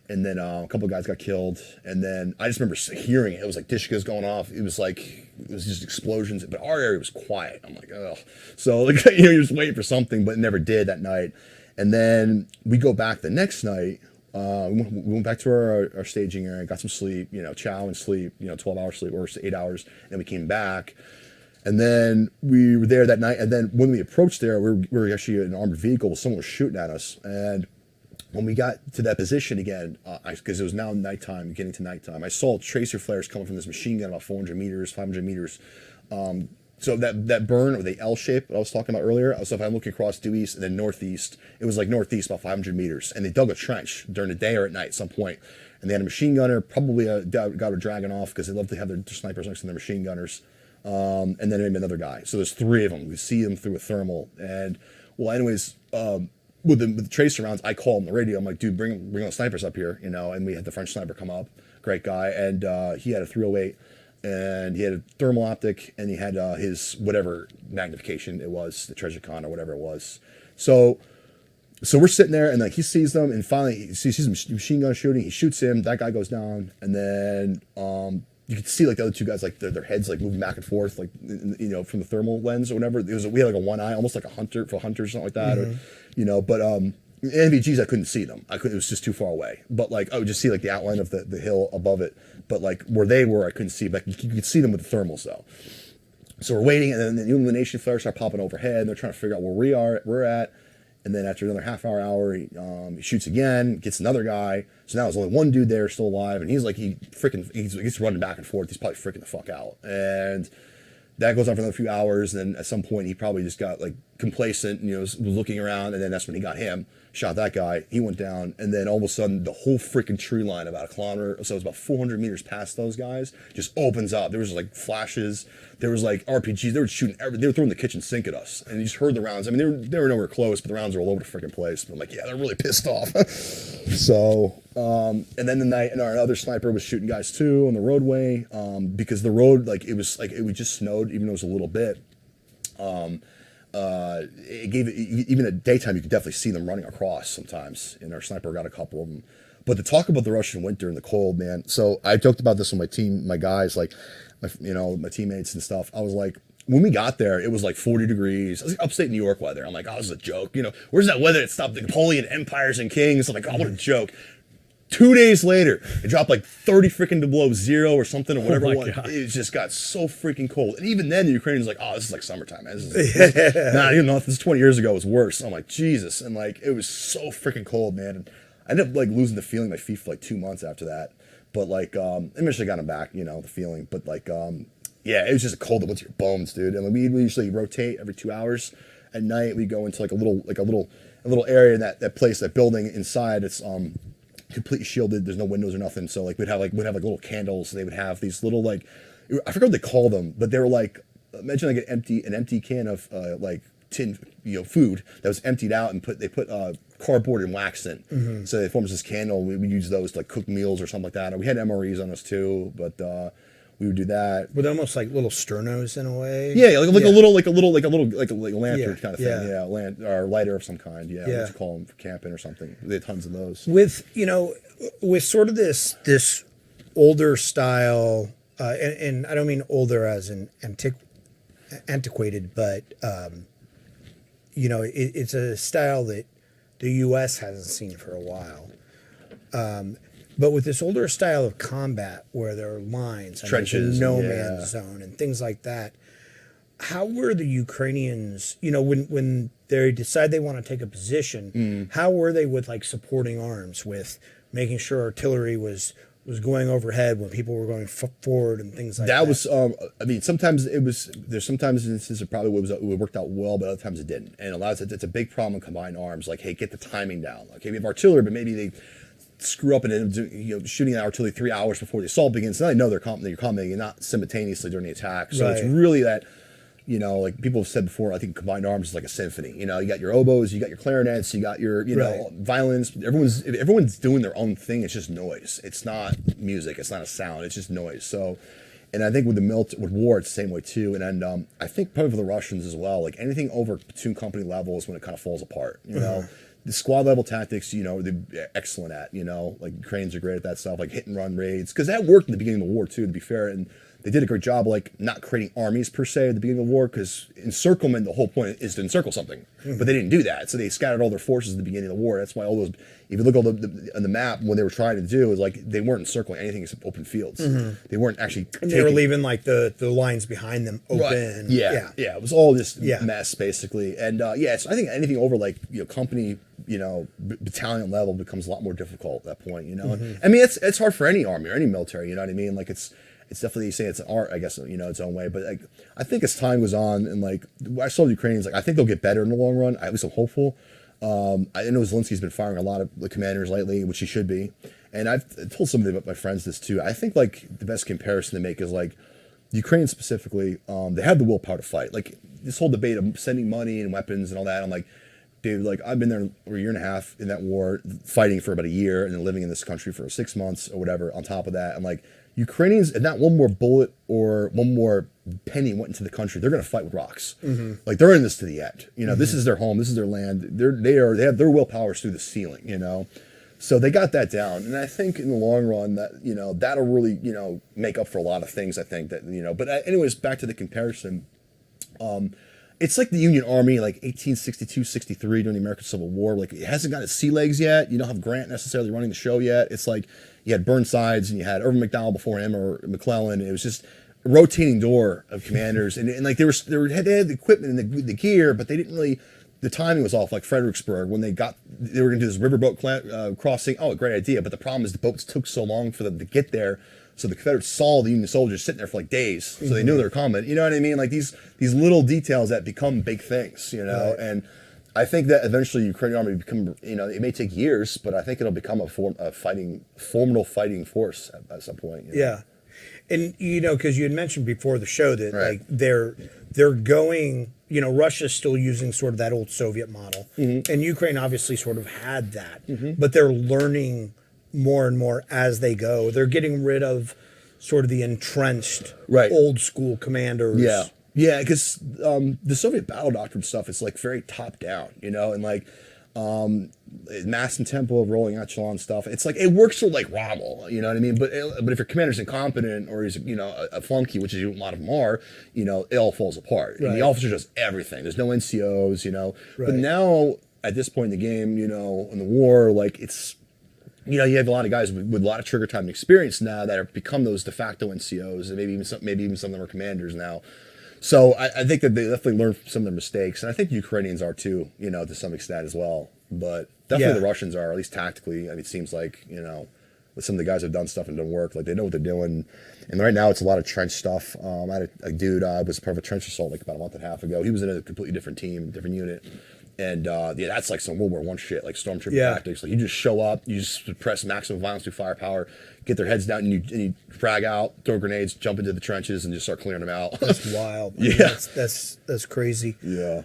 And then a couple of guys got killed. And then I just remember hearing it. It was like dishkas going off. It was just explosions. But our area was quiet. I'm like, oh. So you're just waiting for something, but it never did that night. And then we go back the next night. We went back to our staging area, got some sleep, chow and sleep, 12-hour sleep or 8 hours. And we came back. And then we were there that night. And then when we approached there, we were actually in an armored vehicle. Someone was shooting at us. And when we got to that position again, because it was now nighttime, getting to nighttime, I saw tracer flares coming from this machine gun about 400 meters, 500 meters. So that burn, or the L shape I was talking about earlier, so if I'm looking across due east and then northeast, it was like northeast about 500 meters. And they dug a trench during the day or at night at some point. And they had a machine gunner, probably a guy with a dragon off, because they love to have their snipers next to their machine gunners. And then maybe another guy. So there's 3 of them. We see them through a thermal. And, well, anyways, with the tracer rounds, I call him the radio. I'm like, dude, bring the snipers up here, And we had the French sniper come up, great guy, and he had a 308, and he had a thermal optic, and he had his whatever magnification it was, the Treasure Con or whatever it was. So we're sitting there, and he sees them, and finally he sees a machine gun shooting. He shoots him. That guy goes down, and then you could see the other 2 guys their heads moving back and forth from the thermal lens or whatever. We had a one eye, almost like a hunter for hunters or something like that. Mm-hmm. But NVGs, I couldn't see them. It was just too far away. But I would just see the outline of the hill above it. But where they were, I couldn't see. But you could see them with the thermals though. So we're waiting, and then the illumination flares start popping overhead. And they're trying to figure out where we're at. And then after another half-hour, he shoots again, gets another guy. So now there's only one dude there still alive, and he's he's running back and forth. He's probably freaking the fuck out. And that goes on for another few hours, and then at some point he probably just got complacent and was looking around, and then that's when he got him, shot that guy. He went down, and then all of a sudden the whole freaking tree line about a kilometer, so it was about 400 meters past those guys, just opens up. There was flashes, there was RPGs. They were shooting they were throwing the kitchen sink at us, and you just heard the rounds. I mean, they were nowhere close, but the rounds were all over the freaking place. But I'm like, yeah, they're really pissed off. So and then and our other sniper was shooting guys too on the roadway, because the road it just snowed, even though it was a little bit. it gave it, even at daytime, you could definitely see them running across sometimes. And our sniper got a couple of them. But to talk about the Russian winter and the cold, man. So I joked about this with my team, my guys, like, my teammates and stuff. I was like, when we got there, it was like 40 degrees. It was like upstate New York weather. I'm like, oh, this is a joke. Where's that weather that stopped the Napoleon empires and kings? I'm like, oh, what a joke. 2 days later, it dropped like 30 freaking below zero or something or whatever it was. God. It just got so freaking cold. And even then, the Ukrainians like, oh, this is like summertime. Nah, you know, this 20 years ago was worse. I'm like, Jesus. And like, it was so freaking cold, man. And I ended up like losing the feeling in my feet for like 2 months after that. But like, eventually got them back, the feeling. But like, yeah, it was just a cold that went to your bones, dude. And we usually rotate every 2 hours. At night, we go into like a little area in that place, that building inside. It's completely shielded. There's no windows or nothing. So like we'd have little candles. They would have these little like, I forgot what they call them, but they were like, imagine like an empty can of like tin food that was emptied out and they put cardboard and wax in. Mm-hmm. So they formed this candle. We would use those to like cook meals or something like that. And we had MREs on us too, but we would do that. With almost like little sternos in a way. Yeah, like a little lantern kind of thing. Yeah, or lighter of some kind. Yeah, what you call them for camping or something. They had tons of those. With with sort of this older style, and I don't mean older as in antiquated, but it's a style that the U.S. hasn't seen for a while. But with this older style of combat where there are lines, trenches, no man's zone, and things like that, how were the Ukrainians, when they decide they want to take a position, how were they with like supporting arms, with making sure artillery was going overhead when people were going forward and things like that? That was, I mean, sometimes there's sometimes instances it probably it worked out well, but other times it didn't. And a lot of times it's a big problem in combined arms. Like, hey, get the timing down. Like, hey, we have artillery, but maybe they screw up and end up shooting at artillery 3 hours before the assault begins. So now they know you're coming and not simultaneously during the attack. So it's really that, like people have said before, I think combined arms is like a symphony. You got your oboes, you got your clarinets, you got your, violins. Everyone's doing their own thing. It's just noise. It's not music. It's not a sound. It's just noise. So, and I think with with war, it's the same way too. And I think probably for the Russians as well, like anything over platoon company level is when it kind of falls apart, The squad level tactics, they're excellent at, like Ukrainians are great at that stuff, like hit and run raids, because that worked in the beginning of the war too, to be fair, and they did a great job, like not creating armies per se at the beginning of the war, because encirclement, the whole point is to encircle something, but they didn't do that, so they scattered all their forces at the beginning of the war. That's why all those, if you look on the map, what they were trying to do is like they weren't encircling anything except open fields. They weren't actually. And they were leaving like the lines behind them open. Right. Yeah. It was all just mess basically, and so I think anything over like company, battalion level becomes a lot more difficult at that point. I mean, it's hard for any army or any military. You know what I mean? Like it's definitely, you say it's an art, I guess, its own way. But like, I think as time goes on, and like I saw the Ukrainians, like I think they'll get better in the long run. At least I'm hopeful. I know Zelensky's been firing a lot of the commanders lately, which he should be. And I've told some of my friends this too. I think like the best comparison to make is like Ukraine specifically. They have the willpower to fight. Like this whole debate of sending money and weapons and all that. I'm like, dude, like I've been there for a year and a half in that war, fighting for about a year, and then living in this country for 6 months or whatever. On top of that, I'm like, Ukrainians, if not one more bullet or one more penny went into the country, they're going to fight with rocks. Like they're in this to the end. This is their home. This is their land. They have their willpower through the ceiling. So they got that down, and I think in the long run that that'll really make up for a lot of things. I think that But anyways, back to the comparison. It's like the Union Army, like 1862, 63 during the American Civil War. Like it hasn't got its sea legs yet. You don't have Grant necessarily running the show yet. It's like you had Burnsides and you had Irvin McDowell before him or McClellan. It was just a rotating door of commanders, and like they had the equipment and the gear, but they didn't really. The timing was off. Like Fredericksburg, when they were going to do this riverboat crossing. Oh, a great idea, but the problem is the boats took so long for them to get there. So the Confederates saw the Union soldiers sitting there for like days, so they knew they were coming. You know what I mean? Like these little details that become big things, Right. And I think that eventually Ukrainian army become, it may take years, but I think it'll become a formidable fighting force at some point. Yeah, and because you had mentioned before the show that like they're going. Russia's still using sort of that old Soviet model, and Ukraine obviously sort of had that, but they're learning more and more as they go. They're getting rid of sort of the entrenched old school commanders Yeah, because the Soviet battle doctrine stuff is like very top down, you know, and like mass and tempo, rolling echelon stuff. It's like it works for like Rommel, you know what I mean? But if your commander's incompetent or he's a flunky, which is a lot of them are, it all falls apart. And the officer does everything. There's no NCOs, But now at this point in the game, in the war, like it's. You have a lot of guys with a lot of trigger time and experience now that have become those de facto NCOs, and maybe even some of them are commanders now. So I think that they definitely learned from some of their mistakes, and I think the Ukrainians are too, to some extent as well. But definitely the Russians are, at least tactically. I mean, it seems like with some of the guys who've done stuff and done work, like they know what they're doing. And right now it's a lot of trench stuff. I had a dude was part of a trench assault like about a month and a half ago. He was in a completely different team, different unit. And that's like some World War I shit, like stormtrooper tactics. Like you just show up, you just press maximum violence through firepower, get their heads down, and you frag out, throw grenades, jump into the trenches, and just start clearing them out. That's wild. I mean, that's crazy. Yeah.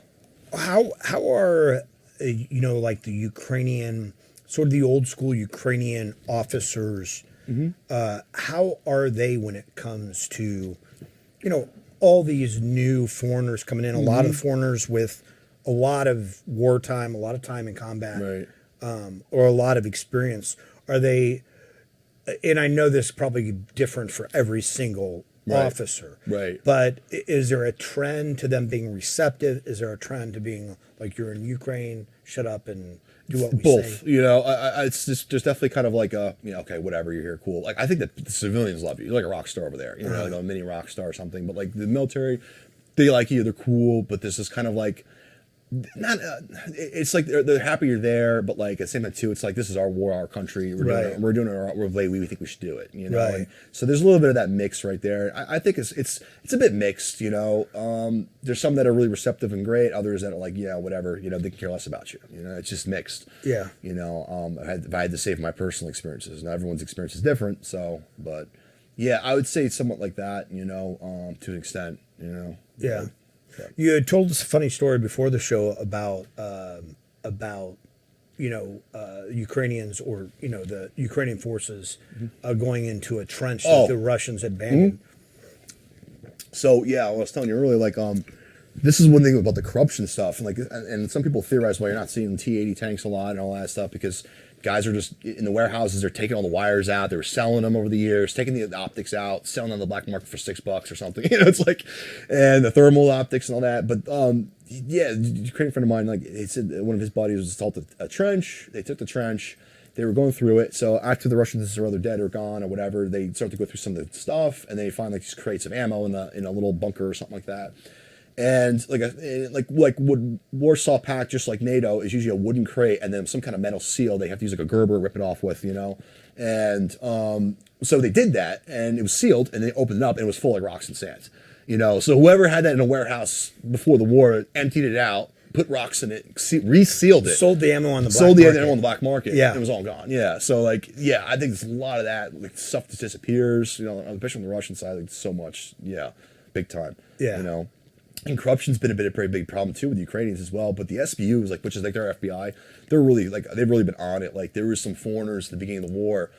How are like the Ukrainian, sort of the old school Ukrainian officers? How are they when it comes to all these new foreigners coming in? A lot of foreigners with a lot of wartime, a lot of time in combat, or a lot of experience. Are they, and I know this is probably different for every single officer, but is there a trend to them being receptive? Is there a trend to being like, you're in Ukraine, shut up and do what we Both, say? it's just definitely kind of like okay, whatever, you're here, cool. Like I think that the civilians love you. You're like a rock star over there, like a mini rock star or something. But like the military, they like you, they're cool. But this is kind of like, it's like they're happy you're there, but like at the same time too, it's like this is our war, our country. We're doing it the way we think we should do it. And so there's a little bit of that mix right there. I think it's a bit mixed. There's some that are really receptive and great. Others that are like whatever. They can care less about you. It's just mixed. Yeah. If I had to say from my personal experiences, now everyone's experience is different. So, but yeah, I would say somewhat like that. To an extent. Yeah. You had told us a funny story before the show about Ukrainians or the Ukrainian forces going into a trench that the Russians had abandoned. So I was telling you earlier, like this is one thing about the corruption stuff, and like and some people theorize why you're not seeing T-80 tanks a lot and all that stuff because guys are just in the warehouses. They're taking all the wires out. They were selling them over the years, taking the optics out, selling on the black market for $6 or something. It's like, and the thermal optics and all that. But a Ukrainian friend of mine, like he said, one of his buddies was assaulted a trench. They took the trench. They were going through it. So after the Russians are either dead or gone or whatever, they start to go through some of the stuff, and they find like these crates of ammo in a little bunker or something like that. And like would Warsaw Pact, just like NATO, is usually a wooden crate and then some kind of metal seal. They have to use like a Gerber, rip it off with, And so they did that, and it was sealed, and they opened it up, and it was full of rocks and sand. So whoever had that in a warehouse before the war emptied it out, put rocks in it, resealed it, sold the ammo on the black sold market. the ammo on the black market. Yeah, and it was all gone. Yeah, so like I think there's a lot of that like stuff that disappears. Especially on the Russian side, like so much. Yeah, big time. Yeah. And corruption's been a pretty big problem too with the Ukrainians as well. But the SBUs, which is like their FBI, they've really been on it. Like there were some foreigners at the beginning of the war.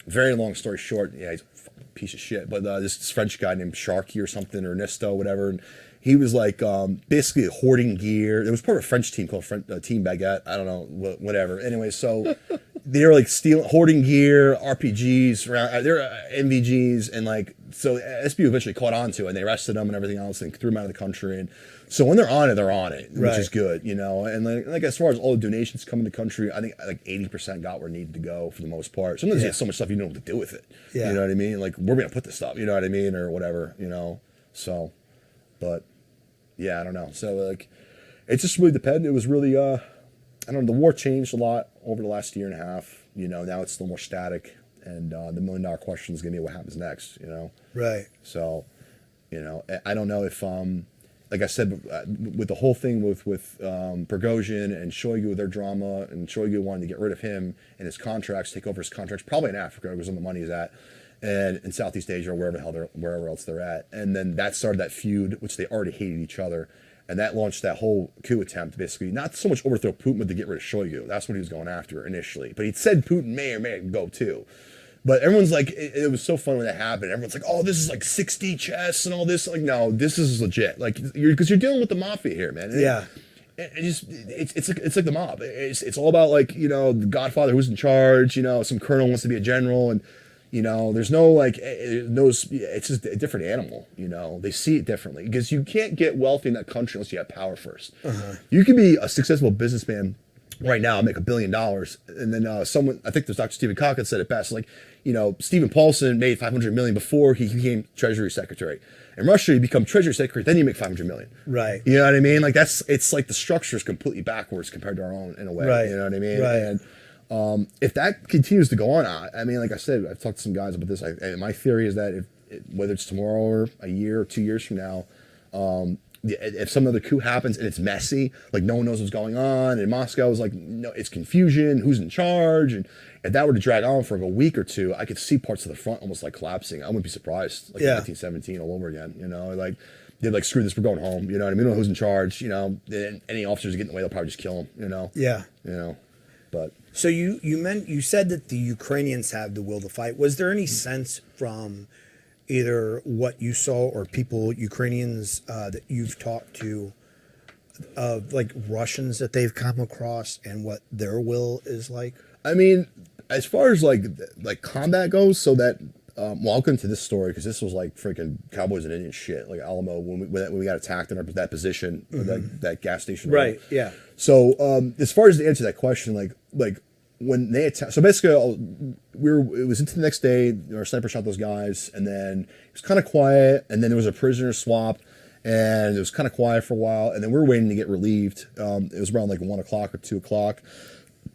Very long story short, he's a fucking piece of shit. But this French guy named Sharky or something, or Nisto, whatever, and he was like basically hoarding gear. There was part of a French team called Team Baguette. I don't know, whatever. Anyway, so they were like hoarding gear, RPGs, they're MVGs, and like so SBU eventually caught on to it, and they arrested them and everything else, and threw them out of the country. And so when they're on it, which is good, And like as far as all the donations coming to the country, I think like 80% got where it needed to go for the most part. Sometimes you get so much stuff you don't know what to do with it. Yeah. You know what I mean? Like where are we gonna put this stuff? You know what I mean, or whatever. So, but. Yeah, I don't know. So like, it just really depended. It was really, I don't know. The war changed a lot over the last year and a half. Now it's a little more static, and the $1 million question is gonna be what happens next. Right. So, I don't know if, like I said, with the whole thing with Prigozhin and Shoigu, their drama, and Shoigu wanting to get rid of him and his contracts, take over his contracts, probably in Africa because where the money is at. And in Southeast Asia or wherever else they're at. And then that started that feud, which they already hated each other. And that launched that whole coup attempt, basically, not so much overthrow Putin, but to get rid of Shoigu. That's what he was going after initially. But he said Putin may or may go too. But everyone's like, it was so fun when that happened. Everyone's like, oh, this is like 6D chess and all this. Like, no, this is legit. Like, because you're dealing with the mafia here, man. Yeah. It's like the mob. It's all about, like, you know, the Godfather who's in charge. You know, some colonel wants to be a general, and you know, there's no like it's just a different animal. You know, they see it differently because you can't get wealthy in that country unless you have power first. You can be a successful businessman right now, make $1 billion, and then someone, I think there's Dr. Stephen Cockett said it best, like, you know, Stephen Paulson made 500 million before he became Treasury Secretary. In Russia, you become Treasury Secretary, then you make 500 million. Right. You know what I mean? Like, it's like the structure is completely backwards compared to our own in a way. Right. You know what I mean? Right. And if that continues to go on, I mean, like I said, I've talked to some guys about this. And my theory is that whether it's tomorrow or a year or 2 years from now, if some other coup happens and it's messy, like no one knows what's going on, and Moscow is like, no, it's confusion, who's in charge, and if that were to drag on for like a week or two, I could see parts of the front almost like collapsing. I wouldn't be surprised, like in 1917 all over again. You know, like they're like, screw this, we're going home. You know what I mean? We don't know who's in charge. You know, any officers that get in the way, they'll probably just kill them. You know? Yeah. You know, but so you said that the Ukrainians have the will to fight. Was there any sense from either what you saw or Ukrainians that you've talked to, like Russians that they've come across and what their will is like? I mean, as far as like combat goes, so that well, I'll get into this story because this was like freaking Cowboys and Indians shit, like Alamo when we got attacked in that position, that gas station. Right. Yeah. So as far as to answer that question, like when they attacked, so basically it was into the next day, our sniper shot those guys, and then it was kind of quiet, and then there was a prisoner swap, and it was kind of quiet for a while, and then we were waiting to get relieved. It was around like 1 o'clock or 2 o'clock,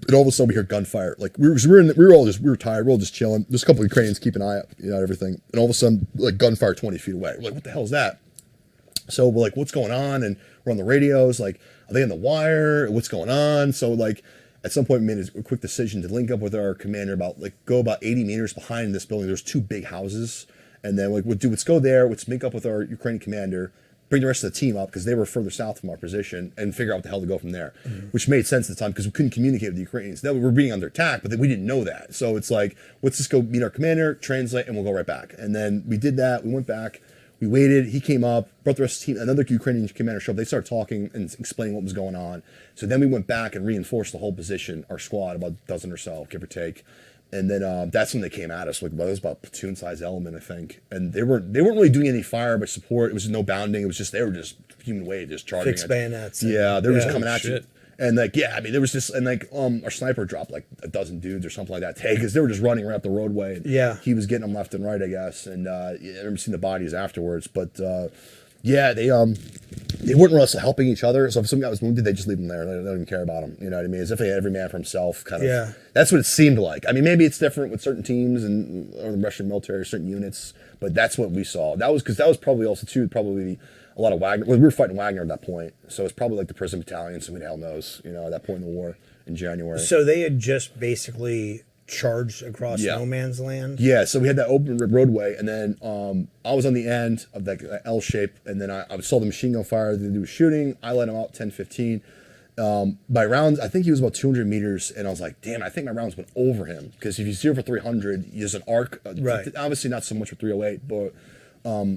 and all of a sudden we hear gunfire. Like we were tired, we were all just chilling. There's a couple of Ukrainians keeping an eye up, you know, everything, and all of a sudden like gunfire 20 feet away. We're like, what the hell is that? So we're like, what's going on? And we're on the radios, like, are they on the wire? What's going on? So like, at some point we made a quick decision to link up with our commander go about 80 meters behind this building. There's 2 big houses. And then let's go there, let's link up with our Ukrainian commander, bring the rest of the team up because they were further south from our position, and figure out what the hell to go from there, which made sense at the time because we couldn't communicate with the Ukrainians. Now we were being under attack, but we didn't know that. So it's like, let's just go meet our commander, translate, and we'll go right back. And then we did that. We went back. We waited. He came up, brought the rest of the team. Another Ukrainian commander showed up. They started talking and explaining what was going on. So then we went back and reinforced the whole position, our squad, about a dozen or so, give or take. And then that's when they came at us. Like, well, it was about a platoon-sized element, I think. And they weren't really doing any fire but support. It was no bounding. It was just, they were just human weight, just charging. Fixed bayonets. Yeah, they were just coming at shit. you. And like, yeah, I mean, there was just, and like, our sniper dropped like a dozen dudes or something like that today because they were just running right up the roadway. And he was getting them left and right, I guess. And I never seen the bodies afterwards, but yeah, they weren't really helping each other. So if some guy was wounded, they just leave him there. They don't even care about him. You know what I mean? As if they had every man for himself, kind of. Yeah. That's what it seemed like. I mean, maybe it's different with certain teams or the Russian military or certain units, but that's what we saw. That was probably also too a lot of Wagner. Well, we were fighting Wagner at that point, so it's probably like the prison battalion. So who the hell knows? You know, at that point in the war in January. So they had just basically charged across no man's land. Yeah. So we had that open roadway, and then I was on the end of that L shape, and then I saw the machine gun fire. They were shooting. I let him out 10, 15. By rounds, I think he was about 200 meters, and I was like, damn, I think my rounds went over him because if you zero for 300, there's an arc. Right. Obviously not so much for 308, but.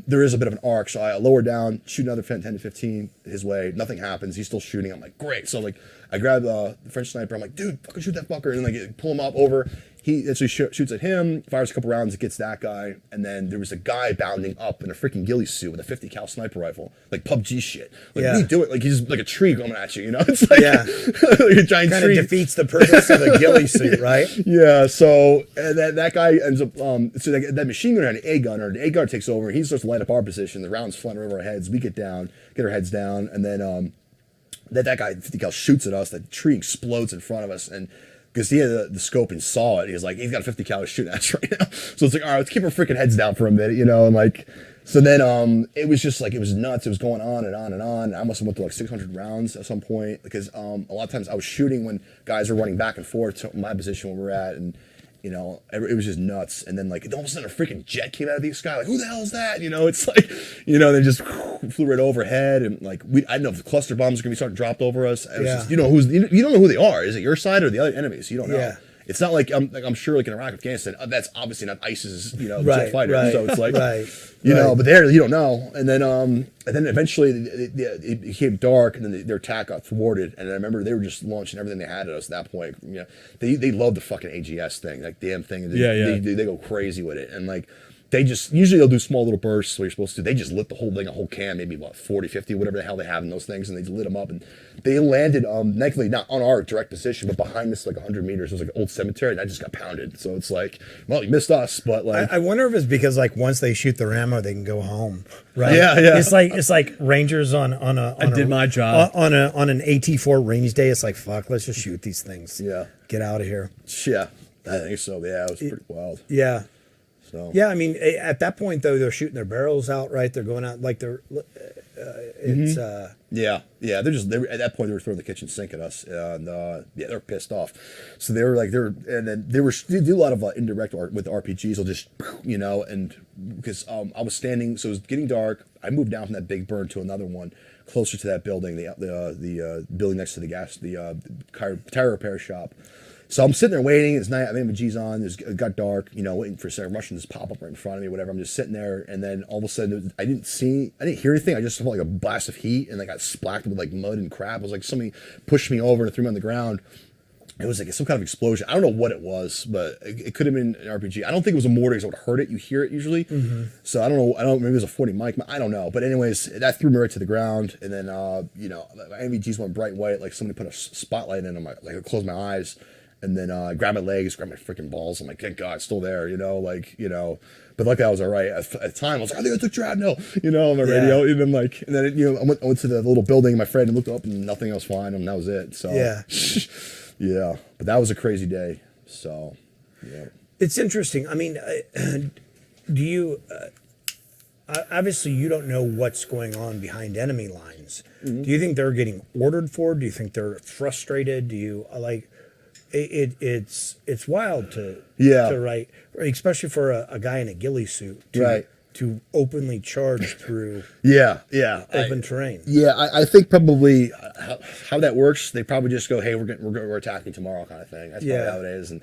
There is a bit of an arc, so I lower down, shoot another 10 to 15 his way. Nothing happens. He's still shooting. I'm like, great. So like, I grab the French sniper. I'm like, dude, fucking shoot that fucker, and like pull him up over. He actually shoots at him, fires a couple rounds, gets that guy, and then there was a guy bounding up in a freaking ghillie suit with a 50 cal sniper rifle, like PUBG shit. Like, what are you doing? Like, he's like a tree coming at you, you know? It's like, like a giant kind tree. Of defeats the purpose of the ghillie suit, right? Yeah. So and that guy ends up. So that machine gunner had an A gunner. The A gunner takes over. He starts to light up our position. The rounds flying over our heads. We get down, get our heads down, and then that guy 50 cal shoots at us. The tree explodes in front of us, and because he had the scope and saw it, he was like, he's got a 50 cal shooting at us right now. So it's like, all right, let's keep our freaking heads down for a minute, you know, and like. So then it was just like, it was nuts. It was going on and on and on. I must have went to like 600 rounds at some point because a lot of times I was shooting when guys were running back and forth to my position where we're at, and you know, it was just nuts. And then like all of a sudden a freaking jet came out of the sky, like, who the hell is that? You know, it's like, you know, they just flew right overhead, and like I didn't know if the cluster bombs were gonna be starting dropped over us. It was just, you know, you don't know who they are. Is it your side or the other enemies? You don't know. Yeah. It's not like I'm sure like in Iraq, Afghanistan, that's obviously not ISIS's Right, jet fighter. right, So it's like right, you know, right. but there you don't know. And then eventually it became dark, and then their attack got thwarted. And I remember they were just launching everything they had at us at that point. You know, they love the fucking AGS thing, like damn thing. They go crazy with it, and like. They just, usually they'll do small little bursts what you're supposed to. They just lit the whole thing, a whole can, maybe what, 40, 50, whatever the hell they have in those things, and they just lit them up. And they landed, thankfully, not on our direct position, but behind us, like 100 meters. It was like an old cemetery, and I just got pounded. So it's like, well, you missed us, but like. I wonder if it's because like once they shoot their ammo, they can go home, right? Yeah, yeah. It's like Rangers on I did my job. on an AT4 range day. It's like fuck, let's just shoot these things. Yeah. Get out of here. Yeah, I think so. Yeah, it was pretty wild. Yeah. So. Yeah, I mean, at that point though, they're shooting their barrels out, right? They're going out like they're. It's Yeah. They're at that point they were throwing the kitchen sink at us, and yeah, they're pissed off. So they were like they do a lot of indirect art with RPGs. They'll just you know, and because I was standing, so it was getting dark. I moved down from that big burn to another one closer to that building, the building next to the tire repair shop. So I'm sitting there waiting. It's night. I have my G's on. It got dark. You know, waiting for a second. Russians pop up right in front of me. Whatever. I'm just sitting there, and then all of a sudden, I didn't hear anything. I just felt like a blast of heat, and I got splashed with like mud and crap. It was like somebody pushed me over and threw me on the ground. It was like some kind of explosion. I don't know what it was, but it could have been an RPG. I don't think it was a mortar because I would have heard it. You hear it usually. So I don't know. Maybe it was a 40 mic. I don't know. But anyways, that threw me right to the ground. And then, you know, my NVGs went bright white, like somebody put a spotlight in them. Like I closed my eyes. And then I grabbed my legs, grabbed my freaking balls. I'm like, thank God, it's still there, you know, like, you know. But luckily I was all right. At the time, I was like, I think I took shrapnel, you know, on my radio. And then like, and then, you know, I went to the little building, my friend, and looked up, and nothing else fine, and that was it. So Yeah. yeah, but that was a crazy day. So yeah, It's interesting. I mean, do you? Obviously, you don't know what's going on behind enemy lines. Do you think they're getting ordered for? Do you think they're frustrated? Do you like? It's wild to write, especially for a guy in a ghillie suit to openly charge through open terrain. Yeah, I think probably how that works, they probably just go, hey, we're attacking tomorrow kind of thing. That's probably how it is. And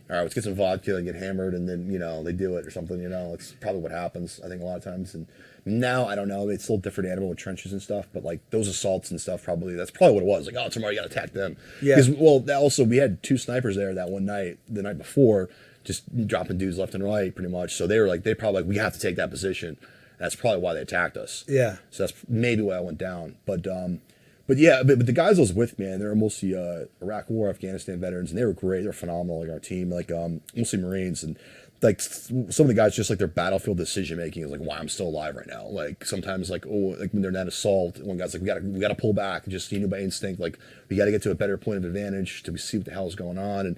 all right, let's get some vodka and get hammered, and then you know they do it or something. You know, it's probably what happens. I think a lot of times. And now I don't know. It's a little different animal with trenches and stuff, but like those assaults and stuff, that's probably what it was. Like, oh, tomorrow you got to attack them. Yeah. Because also we had 2 snipers there that one night, the night before, just dropping dudes left and right, pretty much. So they probably like, we have to take that position. That's probably why they attacked us. Yeah. So that's maybe why I went down. But yeah, but the guys I was with, man, they were mostly Iraq War, Afghanistan veterans, and they were great. They were phenomenal, like our team, like mostly Marines, and like some of the guys, just like their battlefield decision making is like why I'm still alive right now. Like sometimes, like like when they're in that assault, one guy's like we gotta pull back, just you know by instinct, like we got to get to a better point of advantage to see what the hell is going on, and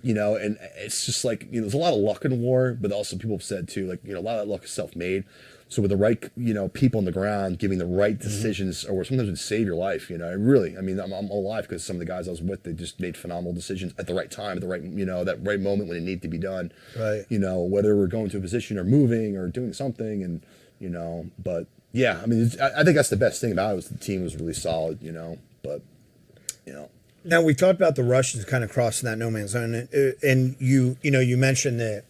you know, and it's just like you know there's a lot of luck in war, but also people have said too, like you know a lot of that luck is self-made. So with the right, you know, people on the ground giving the right decisions, or sometimes would save your life. You know, I mean, I'm alive because some of the guys I was with, they just made phenomenal decisions at the right time, at the right, you know, that right moment when it needed to be done. Right. You know, whether we're going to a position or moving or doing something, and you know, but yeah, I mean, I think that's the best thing about it was the team was really solid. You know, but you know. Now we talked about the Russians kind of crossing that no man's zone, and you mentioned that.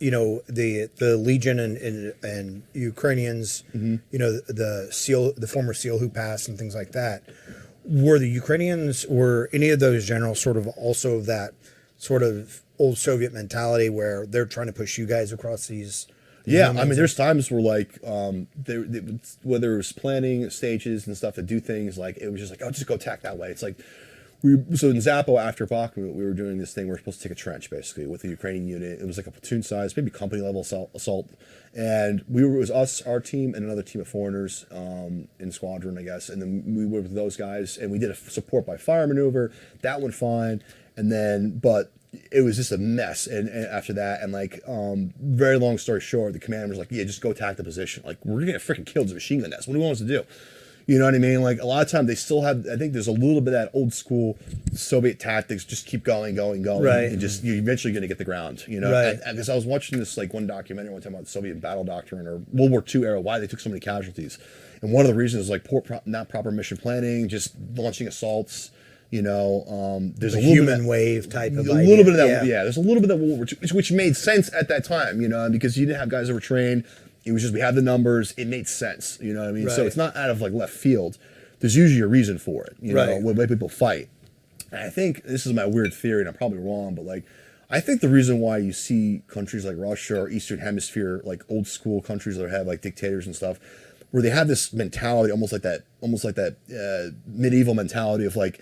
You know the Legion and Ukrainians, you know the former SEAL who passed and things like that. Were the Ukrainians, were any of those generals sort of also of that sort of old Soviet mentality where they're trying to push you guys across these? Yeah, I mean, there's times where like whether it was planning stages and stuff to do things, like it was just like, oh, just go attack that way. It's like. So in Zappo after Bakhmut, we were doing this thing. We were supposed to take a trench basically with the Ukrainian unit. It was like a platoon size, maybe company level assault. And it was us, our team, and another team of foreigners in squadron, I guess. And then we were with those guys, and we did a support by fire maneuver. That went fine. And then, but it was just a mess. And after that, and like, very long story short, the commander was like, yeah, just go attack the position. Like, we're gonna get freaking killed with a machine gun nest. What do you want us to do? You know what I mean? Like a lot of time they still have, I think there's a little bit of that old school Soviet tactics, just keep going. Right. And just, you're eventually going to get the ground, you know? Right. Because I was watching this like one documentary one time about the Soviet battle doctrine or World War II era, why they took so many casualties. And one of the reasons is like not proper mission planning, just launching assaults, There's The a little human bit wave type of a idea. little bit of that. Yeah, there's a little bit of that, which made sense at that time, because you didn't have guys that were trained. It was just we had the numbers. It made sense. You know what I mean? So Right. it's not out of like left field. There's usually a reason for it. Right. What make people fight. And I think this is my weird theory, and I'm probably wrong, but like, I think the reason why you see countries like Russia or Eastern Hemisphere, like old school countries that have like dictators and stuff, where they have this mentality, almost like that medieval mentality of like,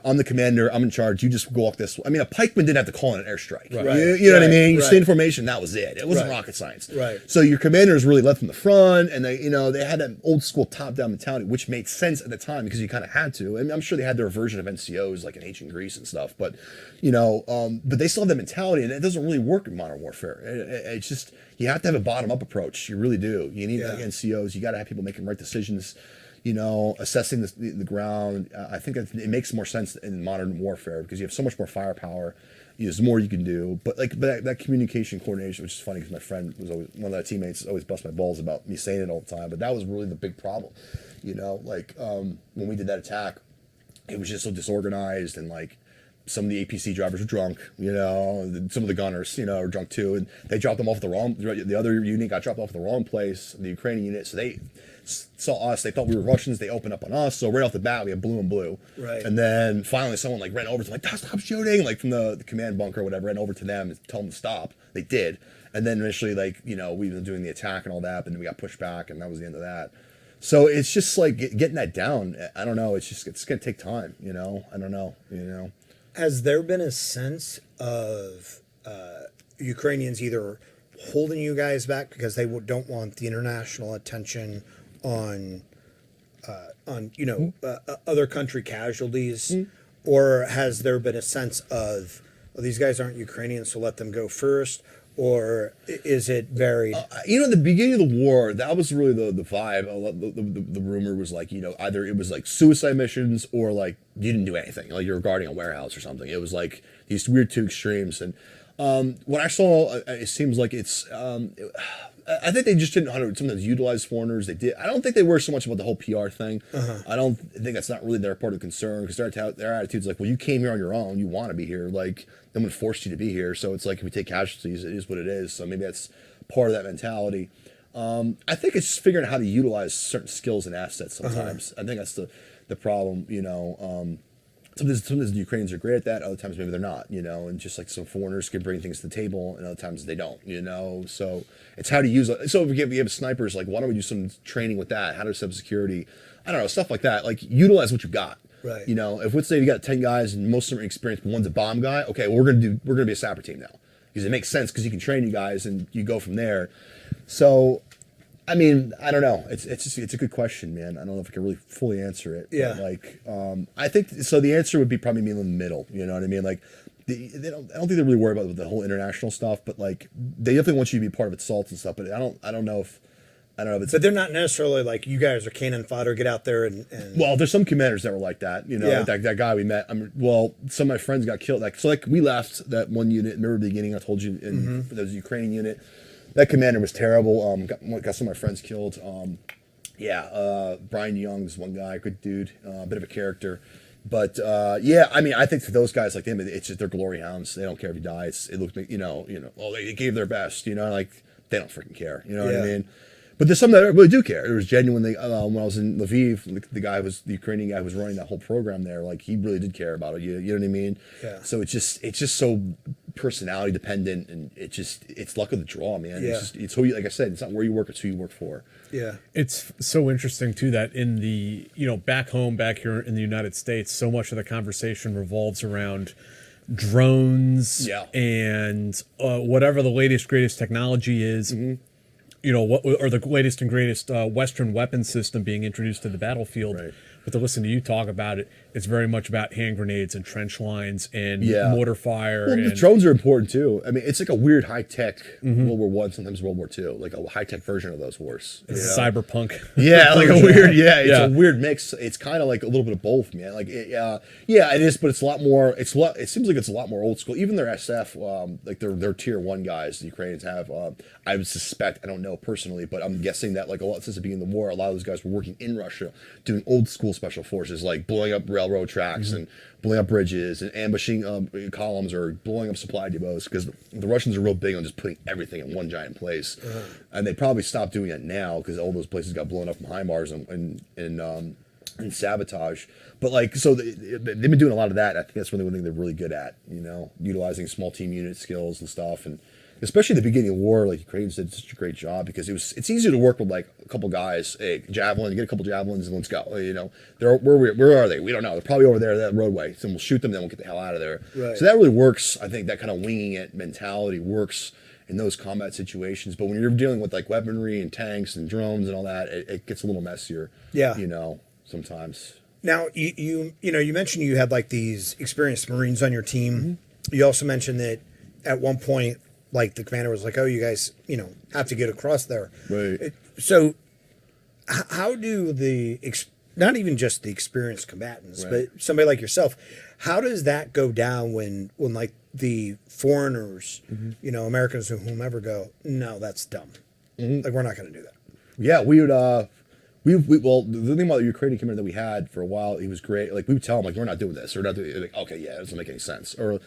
I'm the commander, I'm in charge, you just walk this way. I mean, a pikeman didn't have to call in an airstrike. Right. You know what I Right. mean? You Right. stayed in formation, that was it. It wasn't Right. rocket science. Right. So your commanders really led from the front, and they had that old school top down mentality, which made sense at the time because you kind of had to. And I'm sure they had their version of NCOs like in ancient Greece and stuff, but but they still have that mentality, and it doesn't really work in modern warfare. It's just you have to have a bottom up approach. You really do. You need like NCOs. You got to have people making right decisions. Assessing the ground. I think it makes more sense in modern warfare because you have so much more firepower. There's more you can do. But that communication coordination, which is funny because my friend was always one of my teammates always bust my balls about me saying it all the time. But that was really the big problem. When we did that attack, it was just so disorganized, and like some of the APC drivers were drunk. Some of the gunners, were drunk too, and they dropped them off the other unit got dropped off at the wrong place, the Ukrainian unit. So they saw us, they thought we were Russians, they opened up on us. So right off the bat, we had blue and blue. Right. And then finally someone like ran over to stop shooting, like from the command bunker or whatever, ran over to them and told them to stop. They did. And then initially we were doing the attack and all that, but then we got pushed back, and that was the end of that. So it's just like getting that down. I don't know. It's going to take time, I don't know, Has there been a sense of Ukrainians either holding you guys back because they don't want the international attention on other country casualties, or has there been a sense of, well, these guys aren't Ukrainians, so let them go first? Or is it varied? At the beginning of the war, that was really the vibe. The rumor was like, either it was like suicide missions or like you didn't do anything, like you're guarding a warehouse or something. It was like these weird two extremes. And what I saw, it seems like it's, I think they just didn't know how to sometimes utilize foreigners. They did. I don't think they were so much about the whole PR thing. I don't think that's not really their part of the concern, because their attitude's like, well, you came here on your own. You want to be here. Like, no one forced you to be here. So it's like, if we take casualties, it is what it is. So maybe that's part of that mentality. I think it's just figuring out how to utilize certain skills and assets sometimes. I think that's the problem, Sometimes the Ukrainians are great at that. Other times maybe they're not, and just like some foreigners can bring things to the table, and other times they don't, So it's how to use it. So if you have snipers, like, why don't we do some training with that? How to set up security? I don't know, stuff like that. Like, utilize what you got. Right. If let's say you got 10 guys and most of them are experienced, but one's a bomb guy. Okay, well, we're gonna be a sapper team now, because it makes sense because you can train you guys and you go from there. So, I mean, I don't know. It's a good question, man. I don't know if I can really fully answer it. Yeah. But I think so. The answer would be probably me in the middle. You know what I mean? Like, I don't think they really worry about the whole international stuff, but like they definitely want you to be part of assaults and stuff. But I don't know if it's. But they're not necessarily like, you guys are cannon fodder, get out there and Well, there's some commanders that were like that. Yeah. That guy we met. Some of my friends got killed. We left that one unit. Remember the beginning? I told you, there was a Ukrainian unit. That commander was terrible. Got some of my friends killed. Brian Young's one guy, good dude, a bit of a character. But I mean, I think for those guys like them, it's just they're glory hounds. They don't care if you die. It looks like, they gave their best. Like they don't freaking care. You know what I mean? But there's some that really do care. There was genuinely, when I was in Lviv, the Ukrainian guy who was running that whole program there, like he really did care about it. You know what I mean? Yeah. So it's just so personality dependent, and it's luck of the draw, man. Yeah. It's who you, like I said, it's not where you work, it's who you work for. Yeah. It's so interesting too that in the, back here in the United States, so much of the conversation revolves around drones and whatever the latest, greatest technology is. Or the latest and greatest Western weapon system being introduced to the battlefield. Right. But to listen to you talk about it, it's very much about hand grenades and trench lines and mortar fire. Well, the drones are important too. I mean, it's like a weird high-tech World War I, sometimes World War II, like a high-tech version of those wars. Cyberpunk. Yeah, like a weird, it's a weird mix. It's kind of like a little bit of both, man. Like, it is, but it's a lot more, it seems like it's a lot more old school. Even their SF, like their tier 1 guys, the Ukrainians have, I would suspect, I don't know personally, but I'm guessing that like since the beginning of the war, a lot of those guys were working in Russia, doing old school cool special forces, like blowing up railroad tracks and blowing up bridges and ambushing columns or blowing up supply depots, because the Russians are real big on just putting everything in one giant place. And they probably stopped doing it now because all those places got blown up from HIMARS and sabotage. But like, so they've been doing a lot of that. I think that's really one thing they're really good at, you know, utilizing small team unit skills and stuff. And especially at the beginning of war, like Ukrainians did such a great job, because it's easier to work with like a couple guys. Hey, javelin, get a couple javelins and let's go. You know, where are they? We don't know. They're probably over there, that roadway. So we'll shoot them, then we'll get the hell out of there. Right. So that really works. I think that kind of winging it mentality works in those combat situations. But when you're dealing with like weaponry and tanks and drones and all that, it gets a little messier. Yeah. You know, sometimes. Now, you mentioned you had like these experienced Marines on your team. You also mentioned that at one point, like the commander was like, "Oh, you guys, have to get across there." Right. So, how do not even just the experienced combatants, Right. but somebody like yourself, how does that go down when like the foreigners, Americans or whomever go, "No, that's dumb. Like we're not going to do that." Yeah, we would. Well, the thing about the Ukrainian commander that we had for a while, he was great. Like we would tell him, like, we're not doing this. We're not doing. Like, okay, yeah, it doesn't make any sense. Or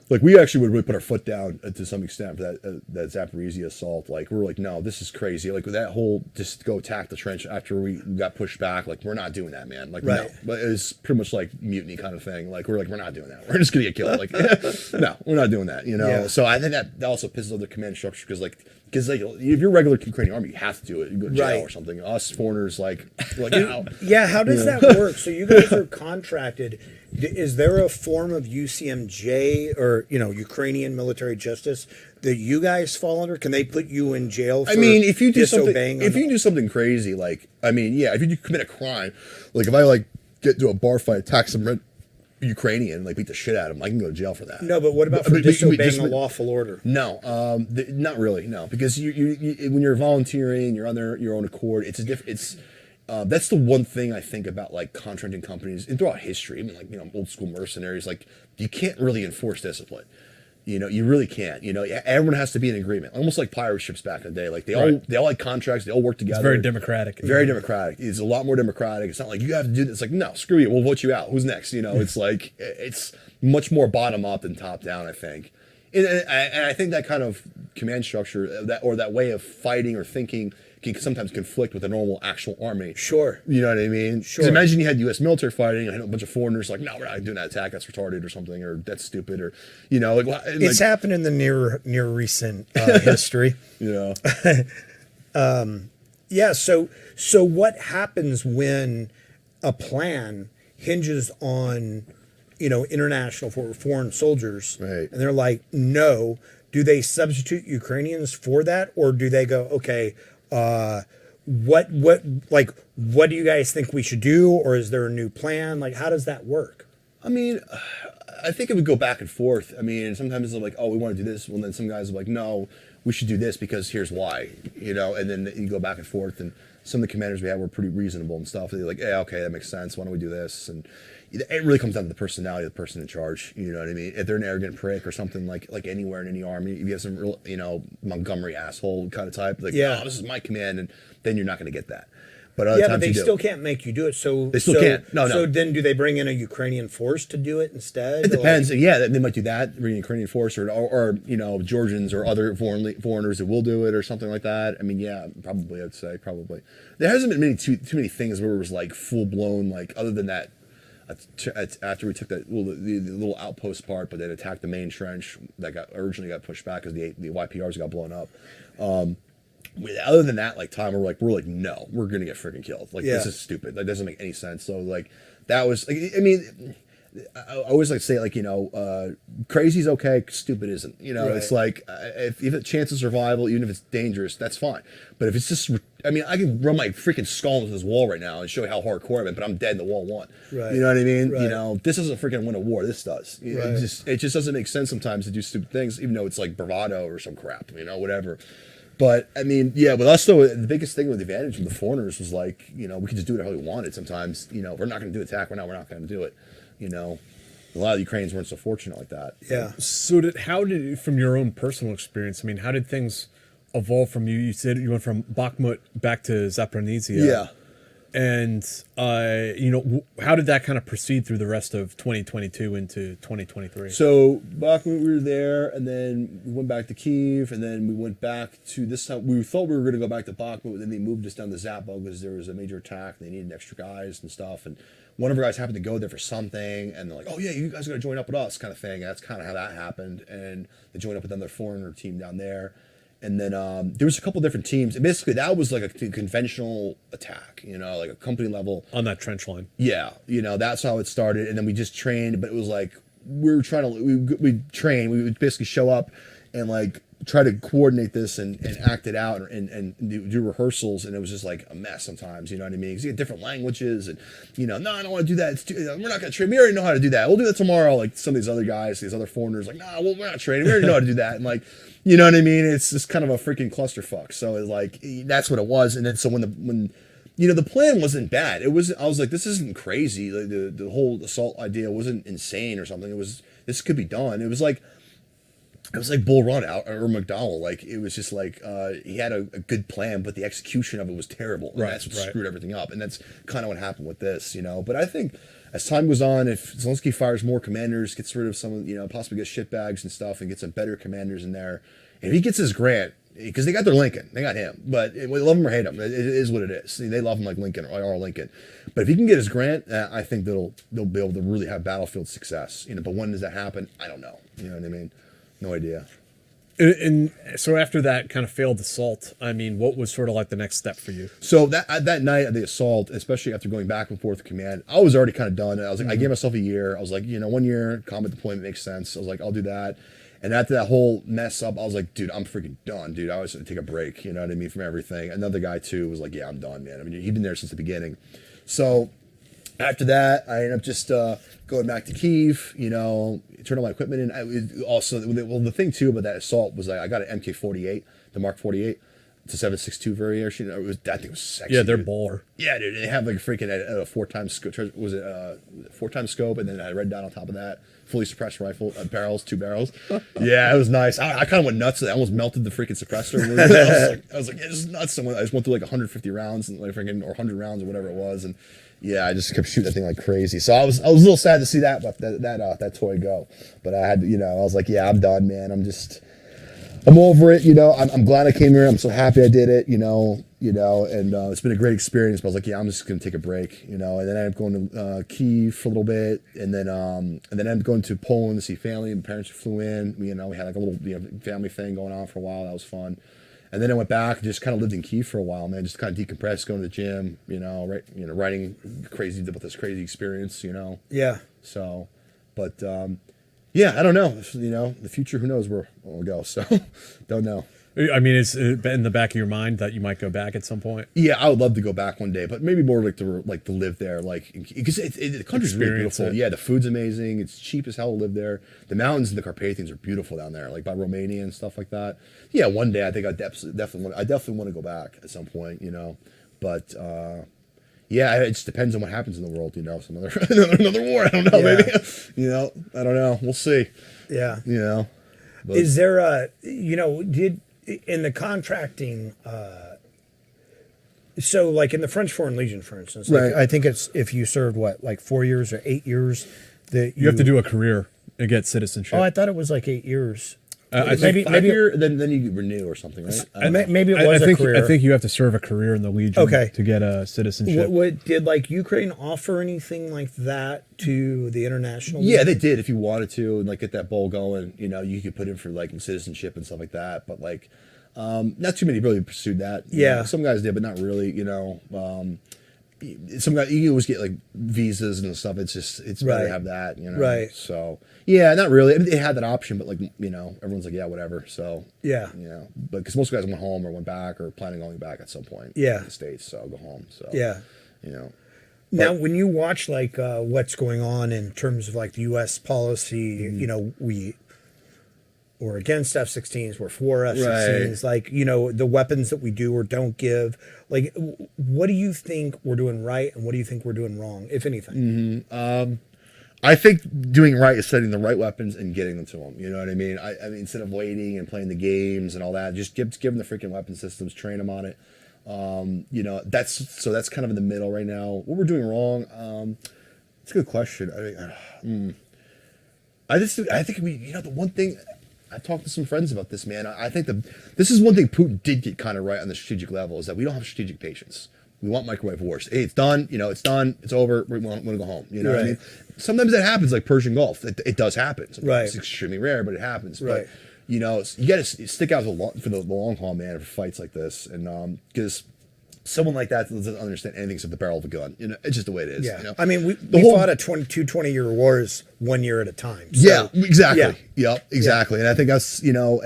like we actually would really put our foot down to some extent for that Zaporizhia assault. Like we're like, no, this is crazy. Like with that whole just go attack the trench after we got pushed back. Like we're not doing that, man. Like Right. no, but it was pretty much like mutiny kind of thing. Like we're not doing that. We're just gonna get killed. Like no, we're not doing that. You know. Yeah. So I think that also pisses off the command structure, because if you're regular Ukrainian army, you have to do it. You go to jail Right. or something. Us foreigners, like how? Yeah, how does that work? So you guys are contracted. Is there a form of UCMJ or Ukrainian military justice that you guys fall under? Can they put you in jail? For I mean, if you do disobeying something, if you do something crazy, like if you commit a crime, like if I get into a bar fight, attack some Ukrainian, beat the shit out of him, I can go to jail for that. No, but what about for disobeying a lawful order? No, not really. No, because you when you're volunteering, you're on your own accord. That's the one thing I think about contracting companies and throughout history. I mean, old school mercenaries. You can't really enforce discipline. You really can't. Everyone has to be in agreement. Almost like pirate ships back in the day. They all had contracts. They all work together. It's very democratic. Very democratic. It's a lot more democratic. It's not like you have to do this. It's like, no, screw you. We'll vote you out. Who's next? It's like it's much more bottom up than top down, I think. And I think that kind of command structure, that way of fighting or thinking, can sometimes conflict with a normal actual army. Sure. You know what I mean? Sure. Because imagine you had U.S. military fighting and a bunch of foreigners like, no, we're not doing that attack. That's retarded or something, or that's stupid, or It's happened in the near recent history. Yeah. Yeah. So what happens when a plan hinges on international foreign soldiers, Right. and they're like, no? Do they substitute Ukrainians for that, or do they go, okay? What do you guys think we should do, or is there a new plan? How does that work? I mean, I think it would go back and forth. I mean, sometimes it's like, oh, we want to do this. Well, then some guys are like, no, we should do this because here's why, and then you go back and forth. And some of the commanders we had were pretty reasonable and stuff. They're like, yeah, okay, that makes sense. Why don't we do this? And it really comes down to the personality of the person in charge. You know what I mean? If they're an arrogant prick or something, like anywhere in any army, if you have some real, Montgomery asshole kind of type, Yeah. oh, this is my command, and then you're not going to get that. But other Yeah, times but they you do. still can't make you do it. So They still can't. No. So then, do they bring in a Ukrainian force to do it instead? It depends. Yeah, they might do that, bring Ukrainian force, or Georgians or other foreigners that will do it, or something like that. I mean, yeah, probably. I'd say probably. There hasn't been too many things where it was full blown, other than that. After we took the little outpost part, but then attacked the main trench that originally got pushed back because the YPRs got blown up. Other than that, we're like, no, we're gonna get freaking killed. This is stupid. That doesn't make any sense. So that was I mean, I always like to say crazy's okay, stupid isn't. Right. It's if the chance of survival, even if it's dangerous, that's fine. But if it's just, I mean, I can run my freaking skull into this wall right now and show you how hardcore I am, but I'm dead and the wall won. Right. You know what I mean? Right. This doesn't freaking win a war. This does. Right. It just doesn't make sense sometimes to do stupid things, even though it's bravado or some crap. Whatever. But I mean, yeah, with us though, the biggest thing with the advantage from the foreigners was we could just do it how we wanted. Sometimes, we're not going to do attack. We're not going to do it. A lot of the Ukrainians weren't so fortunate like that. Yeah. So from your own personal experience, I mean, how did things evolve from you? You said you went from Bakhmut back to Zaporizhia. Yeah. And you know, how did that kind of proceed through the rest of 2022 into 2023? So Bakhmut, we were there, and then we went back to Kyiv, and then we went back to this time. We thought we were going to go back to Bakhmut, but then they moved us down to Zapo because there was a major attack. They needed extra guys and stuff, and one of our guys happened to go there for something, and they're like, "Oh yeah, you guys got to join up with us," kind of thing. And that's kind of how that happened, and they joined up with another foreigner team down there. And then there was a couple different teams. And basically, that was like a conventional attack, you know, like a company level. On that trench line. Yeah, you know, that's how it started. And then we just trained, but it was like we were trying to, we train. We would basically show up and like try to coordinate this and act it out and do rehearsals. And it was just like a mess sometimes, you know what I mean? Because you get different languages and, you know, no, I don't want to do that. We're not going to train. We already know how to do that. We'll do that tomorrow. Like some of these other guys, these other foreigners, like, nah, well, we're not training. We already know how to do that. And like, you know what I mean? It's just kind of a freaking clusterfuck. So it's like, that's what it was. And then so when you know, the plan wasn't bad. I was like, this isn't crazy. Like the whole assault idea wasn't insane or something. This could be done. It was like Bull Run out or McDowell. Like it was just like he had a good plan, but the execution of it was terrible. And that's what screwed everything up. And that's kind of what happened with this, you know. But I think as time goes on, if Zelensky fires more commanders, gets rid of some of, you know, possibly gets shitbags and stuff, and gets some better commanders in there, and if he gets his grant, because they got their Lincoln, they got him, but we love him or hate him, it is what it is. They love him like Lincoln or Lincoln. But if he can get his grant, I think they'll be able to really have battlefield success. You know, but when does that happen? I don't know. You know what I mean? No idea. And so after that kind of failed assault, I mean, what was sort of like the next step for you? So that night of the assault, especially after going back and forth with command, I was already kind of done. I was like, I gave myself a year. I was like, you know, 1 year combat deployment makes sense. I was like, I'll do that. And after that whole mess up, I was like, dude, I'm freaking done, dude. I was going to take a break, you know what I mean, from everything. Another guy too was like, yeah, I'm done, man. I mean, he'd been there since the beginning. So after that, I ended up just going back to Kyiv, you know, turn all my equipment in. Well, the thing too about that assault was like, I got an MK-48, the Mark 48. It's a 7.62 variation. That thing was sexy. Yeah, they're dude. Baller. Yeah, dude. They have like freaking a 4x scope. Was it 4x scope? And then I had a red dot on top of that. Fully suppressed rifle, barrels, 2 barrels. Yeah, it was nice. I kind of went nuts. I almost melted the freaking suppressor. I was like, yeah, this is nuts. I just went through like 150 rounds and like freaking, or 100 rounds or whatever it was. And yeah, I just kept shooting that thing like crazy. So I was a little sad to see that toy go. But I had, you know, I was like, yeah, I'm done, man. I'm over it, you know. I'm glad I came here. I'm so happy I did it, you know, and it's been a great experience. But I was like, yeah, I'm just gonna take a break, you know. And then I ended up going to Kyiv for a little bit, and then I ended up going to Poland to see family. My parents flew in. We had like a little, you know, family thing going on for a while. That was fun. And then I went back and just kind of lived in Kyiv for a while, man. Just kind of decompressed, going to the gym, you know, writing crazy about this crazy experience, you know. Yeah. So, but. Yeah, I don't know. You know, the future, who knows where we'll go. So, don't know. I mean, it's in the back of your mind that you might go back at some point. Yeah, I would love to go back one day, but maybe more like to live there, like because the country's really beautiful. Yeah, the food's amazing. It's cheap as hell to live there. The mountains and the Carpathians are beautiful down there, like by Romania and stuff like that. Yeah, one day I think I definitely want to go back at some point. You know, but. Yeah, it just depends on what happens in the world, you know. Some another war, I don't know, maybe. You know, I don't know. We'll see. Yeah. You know. But. Is there a, you know, in the contracting, so like in the French Foreign Legion, for instance, like I think it's if you served like 4 years or 8 years, that you have to do a career and get citizenship. Oh, I thought it was like 8 years. Maybe then you renew or something, right? Maybe it was a career. I think you have to serve a career in the Legion to get a citizenship. What did like Ukraine offer anything like that to the international? Yeah, Legion? They did. If you wanted to and like get that bowl going, you know, you could put in for like citizenship and stuff like that. But like, not too many really pursued that. Yeah, know? Some guys did, but not really. You know. Some guys, you always get like visas and stuff. It's better to have that, you know. Right. So yeah, not really. I mean, they had that option, but like, you know, everyone's like, yeah, whatever. So yeah, you know, but because most guys went home or went back or planning on going back at some point. Yeah. In the States, so I'll go home. So yeah, you know. Now, when you watch like what's going on in terms of like the U.S. policy, you know, we're against F-16s, we're for F-16s, like, you know, the weapons that we do or don't give. Like, what do you think we're doing right and what do you think we're doing wrong, if anything? I think doing right is setting the right weapons and getting them to them. You know what I mean? I mean, instead of waiting and playing the games and all that, just give them the freaking weapon systems, train them on it. You know, that's kind of in the middle right now. What we're doing wrong? It's a good question. I think we, you know, the one thing I talked to some friends about this, man. I think this is one thing Putin did get kind of right on the strategic level, is that we don't have strategic patience. We want microwave wars. Hey, it's done. You know, it's done. It's over. We want to go home. You know what I mean? Sometimes that happens, like Persian Gulf. It does happen. Sometimes it's extremely rare, but it happens. But you know, you got to stick out for the long haul, man, for fights like this, and because someone like that doesn't understand anything except the barrel of a gun. You know, it's just the way it is. Yeah. You know? I mean, we fought a 20-year wars 1 year at a time. So, yeah, exactly. Yeah. Yep, exactly. And I think that's, you know,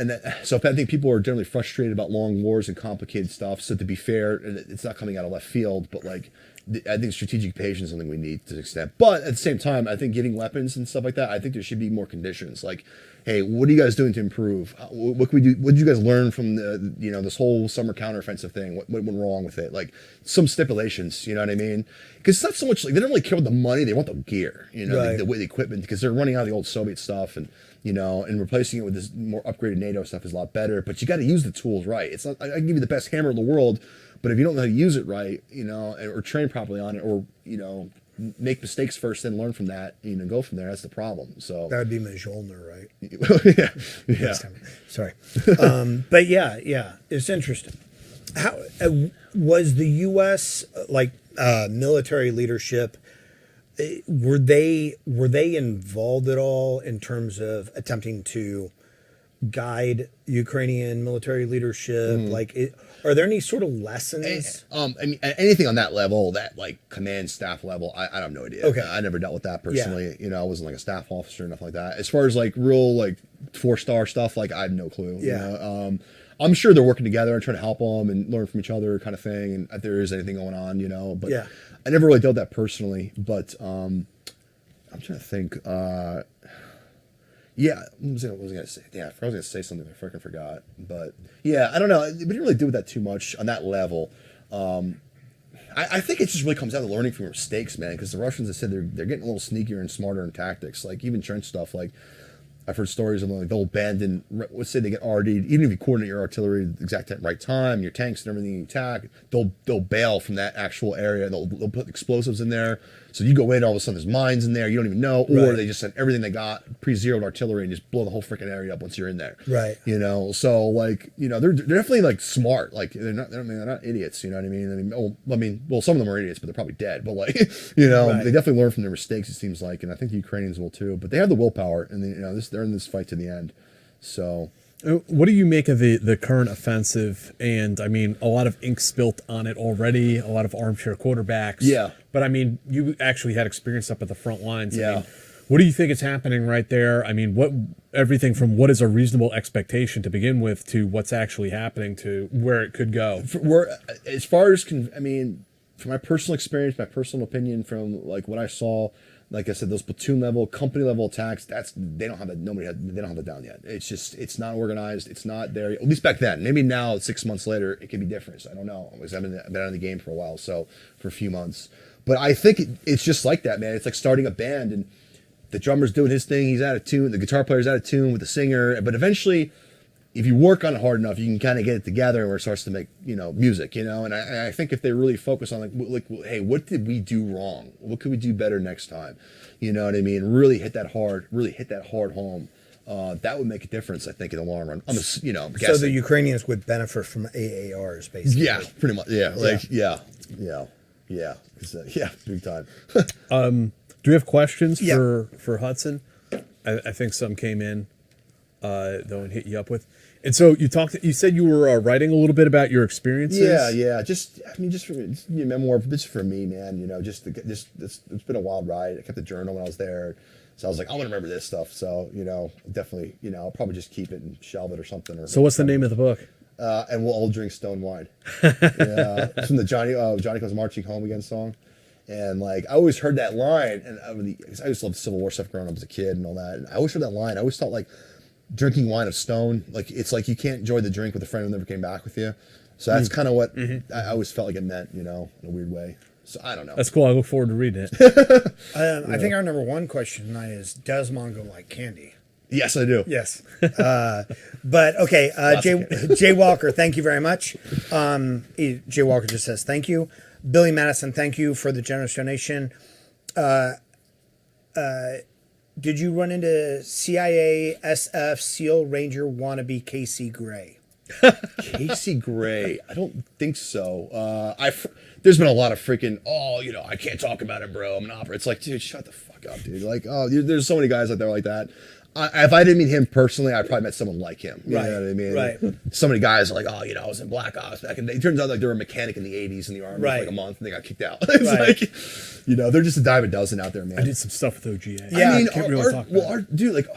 so I think people are generally frustrated about long wars and complicated stuff. So to be fair, and it's not coming out of left field, but like, I think strategic patience is something we need to an extent. But at the same time, I think getting weapons and stuff like that, I think there should be more conditions. Like, hey, what are you guys doing to improve? What can we do? What did you guys learn from the, you know, this whole summer counteroffensive thing? What went wrong with it? Like some stipulations, you know what I mean? Because it's not so much like they don't really care about the money; they want the gear, you know, the equipment, because they're running out of the old Soviet stuff, and you know, and replacing it with this more upgraded NATO stuff is a lot better. But you got to use the tools right. It's not, I can give you the best hammer in the world, but if you don't know how to use it right, you know, or train properly on it, or you know, make mistakes first, then learn from that, you know, go from there. That's the problem. So that would be Majolner, right? yeah. Sorry, but yeah, it's interesting. How was the U.S. like military leadership? Were they involved at all in terms of attempting to guide Ukrainian military leadership? Like, are there any sort of lessons? I mean, anything on that level, that like command staff level, I have no idea. Okay. I never dealt with that personally. You know, I wasn't like a staff officer or nothing like that. As far as like real like 4-star stuff, like I had no clue. You know? I'm sure they're working together and trying to help them and learn from each other, kind of thing. And if there is anything going on, you know, but I never really dealt with that personally. But I'm trying to think. Yeah, what was I gonna say? Yeah, I was gonna say something. I freaking forgot. But yeah, I don't know. We didn't really do that too much on that level. I think it just really comes down to learning from your mistakes, man. Because the Russians, I said, they're getting a little sneakier and smarter in tactics. Like even trench stuff. Like I've heard stories of like they'll abandon. Let's say they get RD'd. Even if you coordinate your artillery at the exact right time, your tanks and everything you attack, they'll bail from that actual area. They'll put explosives in there. So you go in, all of a sudden there's mines in there you don't even know, or they just send everything they got pre-zeroed artillery and just blow the whole freaking area up once you're in there. Right. You know, so like, you know, they're definitely like smart. Like they're not idiots. You know what I mean? Well, some of them are idiots, but they're probably dead. But like, you know, they definitely learn from their mistakes. It seems like, and I think the Ukrainians will too. But they have the willpower, and you know, they're in this fight to the end. So. What do you make of the current offensive? And I mean, a lot of ink spilt on it already, a lot of armchair quarterbacks. Yeah. But I mean, you actually had experience up at the front lines. Yeah. I mean, what do you think is happening right there? I mean, everything from what is a reasonable expectation to begin with to what's actually happening to where it could go? As far as, I mean, from my personal experience, my personal opinion from like what I saw, like I said, those platoon level, company level attacks, they don't have that. They don't have it down yet. It's just, it's not organized. It's not there. At least back then. Maybe now, 6 months later, it could be different. So I don't know. Because I've been out of the game for a while, so for a few months. But I think it's just like that, man. It's like starting a band, and the drummer's doing his thing. He's out of tune. The guitar player's out of tune with the singer. But eventually, if you work on it hard enough, you can kind of get it together where it starts to make, you know, music, you know. And I think if they really focus on like, hey, what did we do wrong? What could we do better next time? You know what I mean? Really hit that hard home. That would make a difference, I think, in the long run. I'm, you know, guessing. So the Ukrainians would benefit from AARs, basically. Yeah, pretty much. Yeah, like yeah, big time. Do we have questions for Hudson? I think some came in, though, and hit you up with. And so you said you were writing a little bit about your experiences. Yeah. Just for your memoir, just for me, man. You know, it's been a wild ride. I kept a journal when I was there, so I was like, I want to remember this stuff. So you know, definitely, you know, I'll probably just keep it and shelve it or something. So what's the name of the book? And we'll all drink stone wine. It's from the Johnny Comes Marching Home Again song. And like I always heard that line, and I used to love Civil War stuff growing up as a kid and all that. And I always heard that line. I always thought like drinking wine of stone, like it's like you can't enjoy the drink with a friend who never came back with you. So that's kind of what I always felt like it meant, you know, in a weird way. So I don't know. That's cool. I look forward to reading it. I think our number one question tonight is: does Mongo like candy? Yes, I do. Yes. But okay, Jay Walker, thank you very much. Jay Walker just says thank you. Billy Madison, thank you for the generous donation. Did you run into CIA, SF, SEAL Ranger wannabe Casey Gray? Casey Gray, I don't think so. There's been a lot of freaking, I can't talk about it, bro. I'm an operator. It's like, dude, shut the fuck up, dude. Like, there's so many guys out there like that. If I didn't meet him personally, I probably met someone like him. You know what I mean? Right. So many guys are like, I was in Black Ops back in the day. It turns out like they were a mechanic in the 80s in the Army for like a month and they got kicked out. It's like, they're just a dime a dozen out there, man. I did some stuff with OGA. Yeah, I mean, can't really talk about it.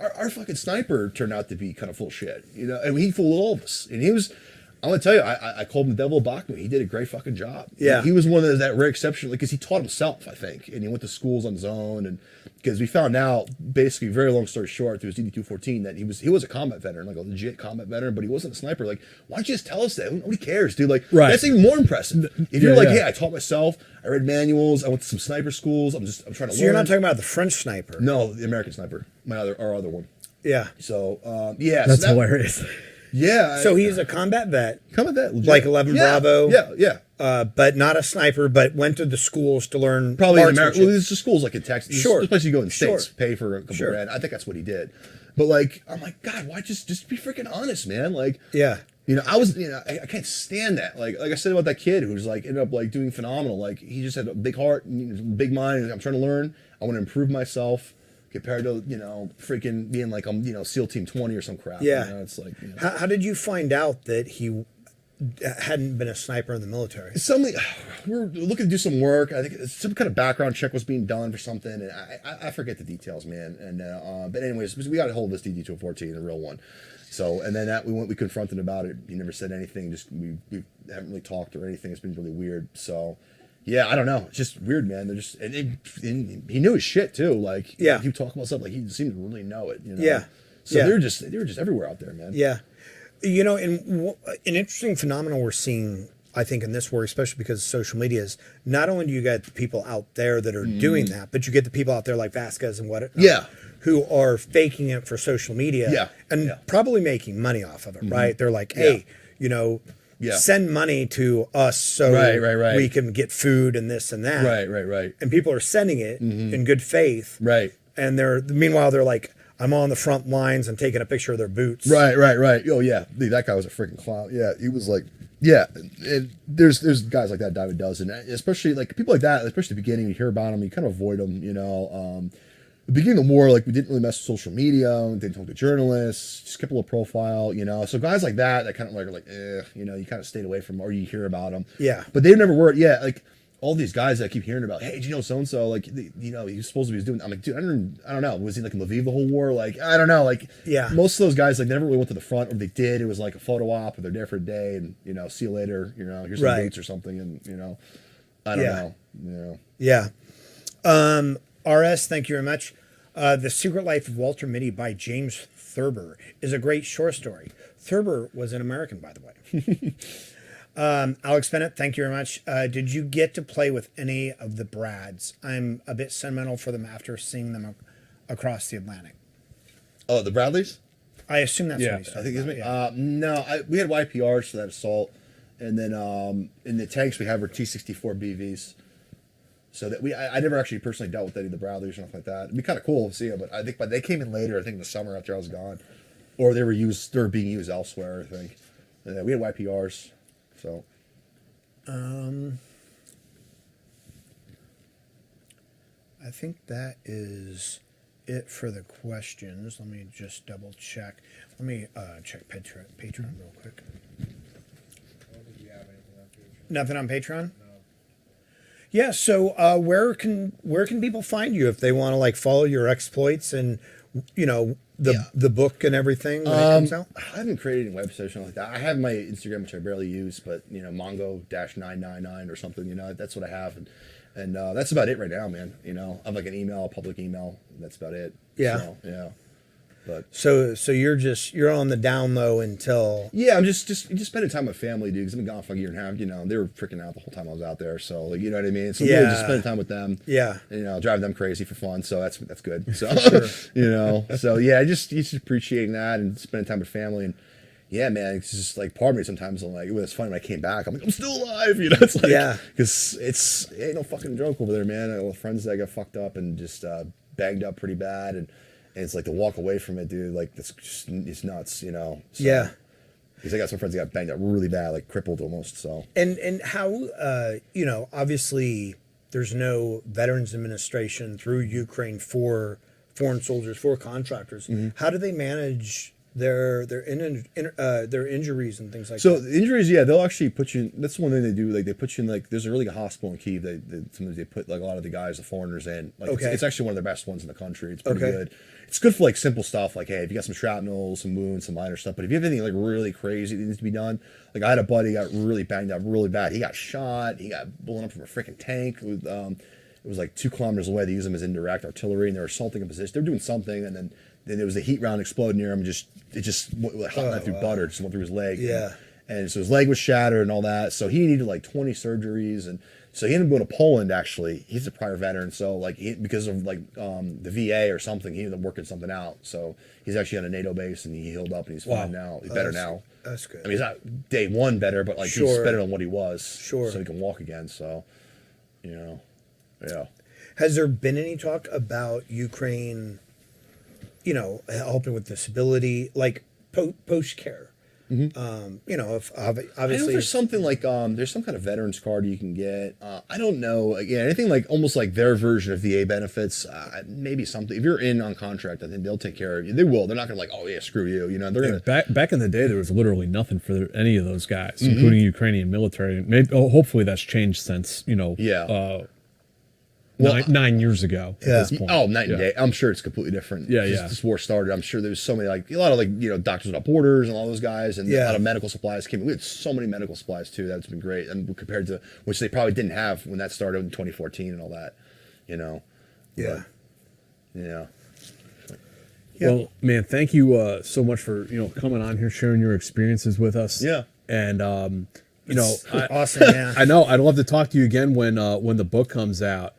Our fucking sniper turned out to be kind of full of shit, and he fooled all of us. And he was, I'm gonna tell you, I called him the devil of Bakhmut. He did a great fucking job. Yeah, he was one of that rare exception, because he taught himself, I think, and he went to schools on his own. And because we found out, basically, very long story short, through his DD-214, that he was a combat veteran, like a legit combat veteran, but he wasn't a sniper. Like, why don't you just tell us that? Nobody cares, dude. Like, that's even more impressive. If you're like, hey, I taught myself, I read manuals, I went to some sniper schools, I'm trying to learn. So you're not talking about the French sniper? No, the American sniper, our other one. Yeah. So, That's hilarious. Yeah. So he's a combat vet. Combat vet. Legit. Like 11 Bravo. Yeah. But not a sniper, but went to the schools to learn Probably in marksmanship. America. Well, there's just schools like in Texas. Sure. There's places you go in the States, Sure. pay for a couple Sure. grand. I think that's what he did. But like, I'm like, God, why just be freaking honest, man? Like, Yeah. I can't stand that. Like I said about that kid who's like ended up like doing phenomenal. Like he just had a big heart, big mind. I'm trying to learn. I want to improve myself compared to freaking being like SEAL Team 20 or some crap. Yeah. It's like. How did you find out that he hadn't been a sniper in the military? We're looking to do some work. I think some kind of background check was being done for something, and I forget the details, man. And but anyways, we got a hold of this DD-214, the real one. So, and then we confronted him about it. He never said anything. Just we haven't really talked or anything. It's been really weird. So, yeah, I don't know. It's just weird, man. They're just and he knew his shit too. Like, he would talk about stuff like he seemed to really know it. Yeah. So they were just everywhere out there, man. Yeah. An interesting phenomenon we're seeing, I think, in this war, especially because of social media, is not only do you get the people out there that are doing that, but you get the people out there like Vasquez and who are faking it for social media and probably making money off of it, right? They're like, hey, send money to us so we can get food and this and that. Right. And people are sending it in good faith. Right. And meanwhile, they're like, I'm on the front lines and taking a picture of their boots. Right. Oh yeah, dude, that guy was a freaking clown. Yeah, he was like, and there's guys like that, dime a dozen, especially like people like that. Especially at the beginning, you hear about them, you kind of avoid them. The beginning of the war, like we didn't really mess with social media, didn't talk to journalists, just kept a little profile. So guys like that kind of like are like, you kind of stayed away from them, or you hear about them. Yeah, but they never were. Yeah, like. All these guys that I keep hearing about, hey, did you know so and so? Like, he was supposed to be doing. I'm like, dude, I don't know. Was he like in Lviv the whole war? Like, I don't know. Like, most of those guys like never really went to the front, or they did. It was like a photo op, or they're there for a day, and see you later. Here's some boots or something, and I don't know. Yeah. RS, thank you very much. The Secret Life of Walter Mitty by James Thurber is a great short story. Thurber was an American, by the way. Alex Bennett, thank you very much. Did you get to play with any of the Brads? I'm a bit sentimental for them after seeing them across the Atlantic. Oh, the Bradleys? I assume that's what he's I talking think about. No, we had YPRs for that assault, and then in the tanks we have our T-64 BVs. So that I never actually personally dealt with any of the Bradleys or nothing like that. It'd be kind of cool to see them, but they came in later. I think in the summer after I was gone, or they were being used elsewhere. I think we had YPRs. So, I think that is it for the questions. Let me just double check. Let me check Patreon real quick. I don't think you have anything on Patreon. Nothing on Patreon? No. Yeah. So where can people find you if they want to like follow your exploits and the book and everything when it comes out? I haven't created any website or something like that. I have my Instagram, which I barely use, but Mongo-999 or something. That's what I have, and that's about it right now, man. I have like an email, a public email. That's about it. Yeah. So, yeah. But So you're on the down low until yeah, I'm just spending time with family, dude. Because I've been gone for a year and a half. You know, they were freaking out the whole time I was out there. So like, you know what I mean. So really just spending time with them. Yeah. You know, driving them crazy for fun. So that's good. So Sure. you know, so yeah, just appreciating that and spending time with family and. Yeah, man, it's just like part of me sometimes I'm like, it was funny when I came back. I'm like, I'm still alive, you know. It's like, Yeah, because it ain't no fucking joke over there, man. I have friends that got fucked up and just banged up pretty bad, and it's like to walk away from it, dude. Like it's nuts, you know. So, yeah. because I got some friends that got banged up really bad, like crippled almost. So And how you know, obviously there's no Veterans Administration through Ukraine for foreign soldiers, for contractors. How do they manage their injuries and things like so that? the injuries, yeah, they'll actually put you. That's one thing they do. Like they put you in like there's a really good hospital in Kyiv. Sometimes they put like a lot of the guys, the foreigners in. Like Okay. it's actually one of the best ones in the country. It's pretty Okay. good. It's good for like simple stuff like, hey, if you got some shrapnel, some wounds, some minor stuff. But if you have anything like really crazy that needs to be done, like I had a buddy got really banged up really bad. He got shot. He got blown up from a freaking tank. It was like 2 kilometers away. They used him as indirect artillery, and they were assaulting a position. They were doing something, and then there was a heat round explode near him. It just went like hot knife through butter. Just went through his leg. Yeah. And so his leg was shattered and all that. So he needed like 20 surgeries, and so he ended up going to Poland. Actually, he's a prior veteran, so like because of like the VA or something, he ended up working something out. So he's actually on a NATO base, and he healed up, and he's fine now. He's better now. That's good. I mean, he's not day one better, but like he's Sure. better than what he was. Sure. So he can walk again. So, you know, yeah. Has there been any talk about Ukraine, you know, helping with disability, like post care? You know, if I know obviously there's something like there's some kind of veterans card you can get. I don't know. Again, anything like almost like their version of VA benefits. Maybe something. If you're in on contract, I think they'll take care of you. They will. They're not gonna like, oh yeah, screw you. You know, they're gonna. Back in the day, there was literally nothing for any of those guys, including Ukrainian military. Maybe, hopefully, that's changed since Yeah. 9 years ago. Yeah. At this point. Oh, night and day. I'm sure it's completely different. Yeah, Just yeah. This war started. I'm sure there was so many like a lot of like Doctors Without Borders and all those guys, and a lot of medical supplies came. We had so many medical supplies too. That's been great, and compared to which they probably didn't have when that started in 2014 and all that. You know. Yeah. But, yeah. Well, man, thank you so much for coming on here, sharing your experiences with us. Yeah. And awesome, yeah. I know I'd love to talk to you again when the book comes out.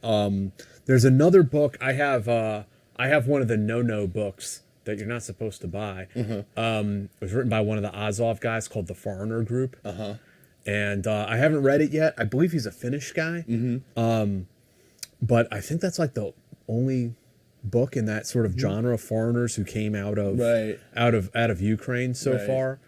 There's another book I have. I have one of the no books that you're not supposed to buy. It was written by one of the Azov guys called the Foreigner Group. And I haven't read it yet. I believe he's a Finnish guy. But I think that's like the only book in that sort of genre of foreigners who came out of Ukraine so far.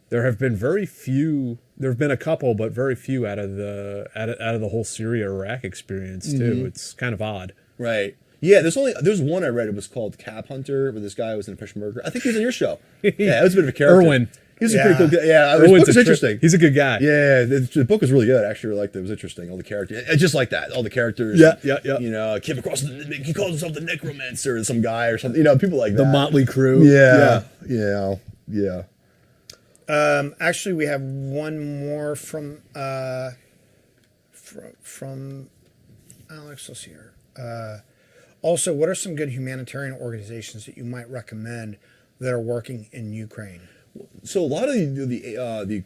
There have been very few. There have been a couple, but very few out of the whole Syria Iraq experience too. It's kind of odd. Right. Yeah, there's one I read. It was called Cap Hunter, where this guy was in a Peshmerga. I think he was on your show. Yeah, it was a bit of a character. Erwin. He was a pretty cool guy. Yeah, the book Erwin's was interesting. He's a good guy. Yeah, the book was really good. I actually really liked it. It was interesting. All the characters, just like that. All the characters. Yeah. You know, came across. He calls himself the Necromancer, some guy or something. People like that. The Motley Crew. Yeah. Actually, we have one more from Alex. Let's see here. Also, what are some good humanitarian organizations that you might recommend that are working in Ukraine? So a lot of the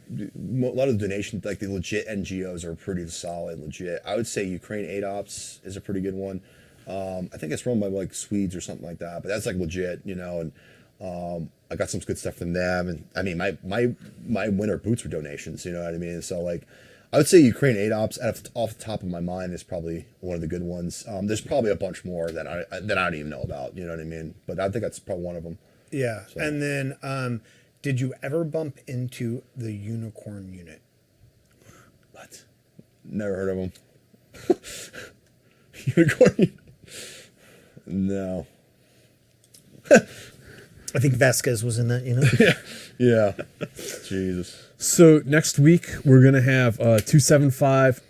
donations, like the legit NGOs, are pretty solid, legit. I would say Ukraine Aid Ops is a pretty good one. I think it's run by like Swedes or something like that, but that's like legit, and I got some good stuff from them. And I mean, my winter boots were donations, you know what I mean? So like, I would say Ukraine Aid Ops off the top of my mind is probably one of the good ones. There's probably a bunch more that I don't even know about, you know what I mean? But I think that's probably one of them. Yeah. So. And then, did you ever bump into the Unicorn Unit? What? Never heard of them. Unicorn? No. I think Vasquez was in that, Yeah. Jesus. So next week we're gonna have 275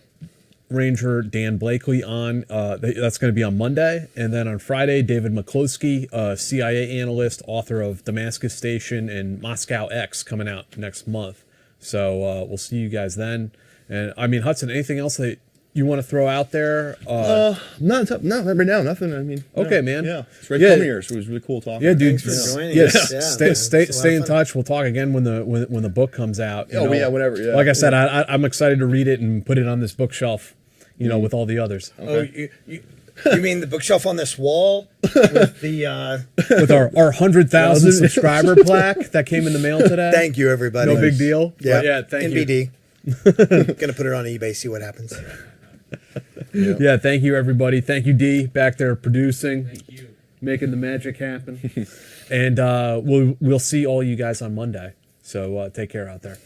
Ranger Dan Blakely on. That's going to be on Monday, and then on Friday, David McCloskey, CIA analyst, author of Damascus Station and Moscow X, coming out next month. So we'll see you guys then. And I mean, Hudson, anything else that you want to throw out there? Not right now. Nothing. I mean, Okay, no. man. Yeah, it's great Yeah. coming here. So it was really cool talking. Yeah, dude. Thanks for joining Yes, us. Yeah, stay man. stay It's a lot stay of in fun. touch. We'll talk again when the book comes out. Oh, yeah, whatever, yeah. Like I said, I'm excited to read it and put it on this bookshelf. With all the others. Oh, you mean the bookshelf on this wall with the? With our 100,000 subscriber plaque that came in the mail today. Thank you, everybody. No big deal. Yeah, But yeah. Thank you. NBD. Gonna put it on eBay. See what happens. Yeah, thank you, everybody. Thank you, D, back there producing. Thank you. Making the magic happen. And we'll see all you guys on Monday. So take care out there.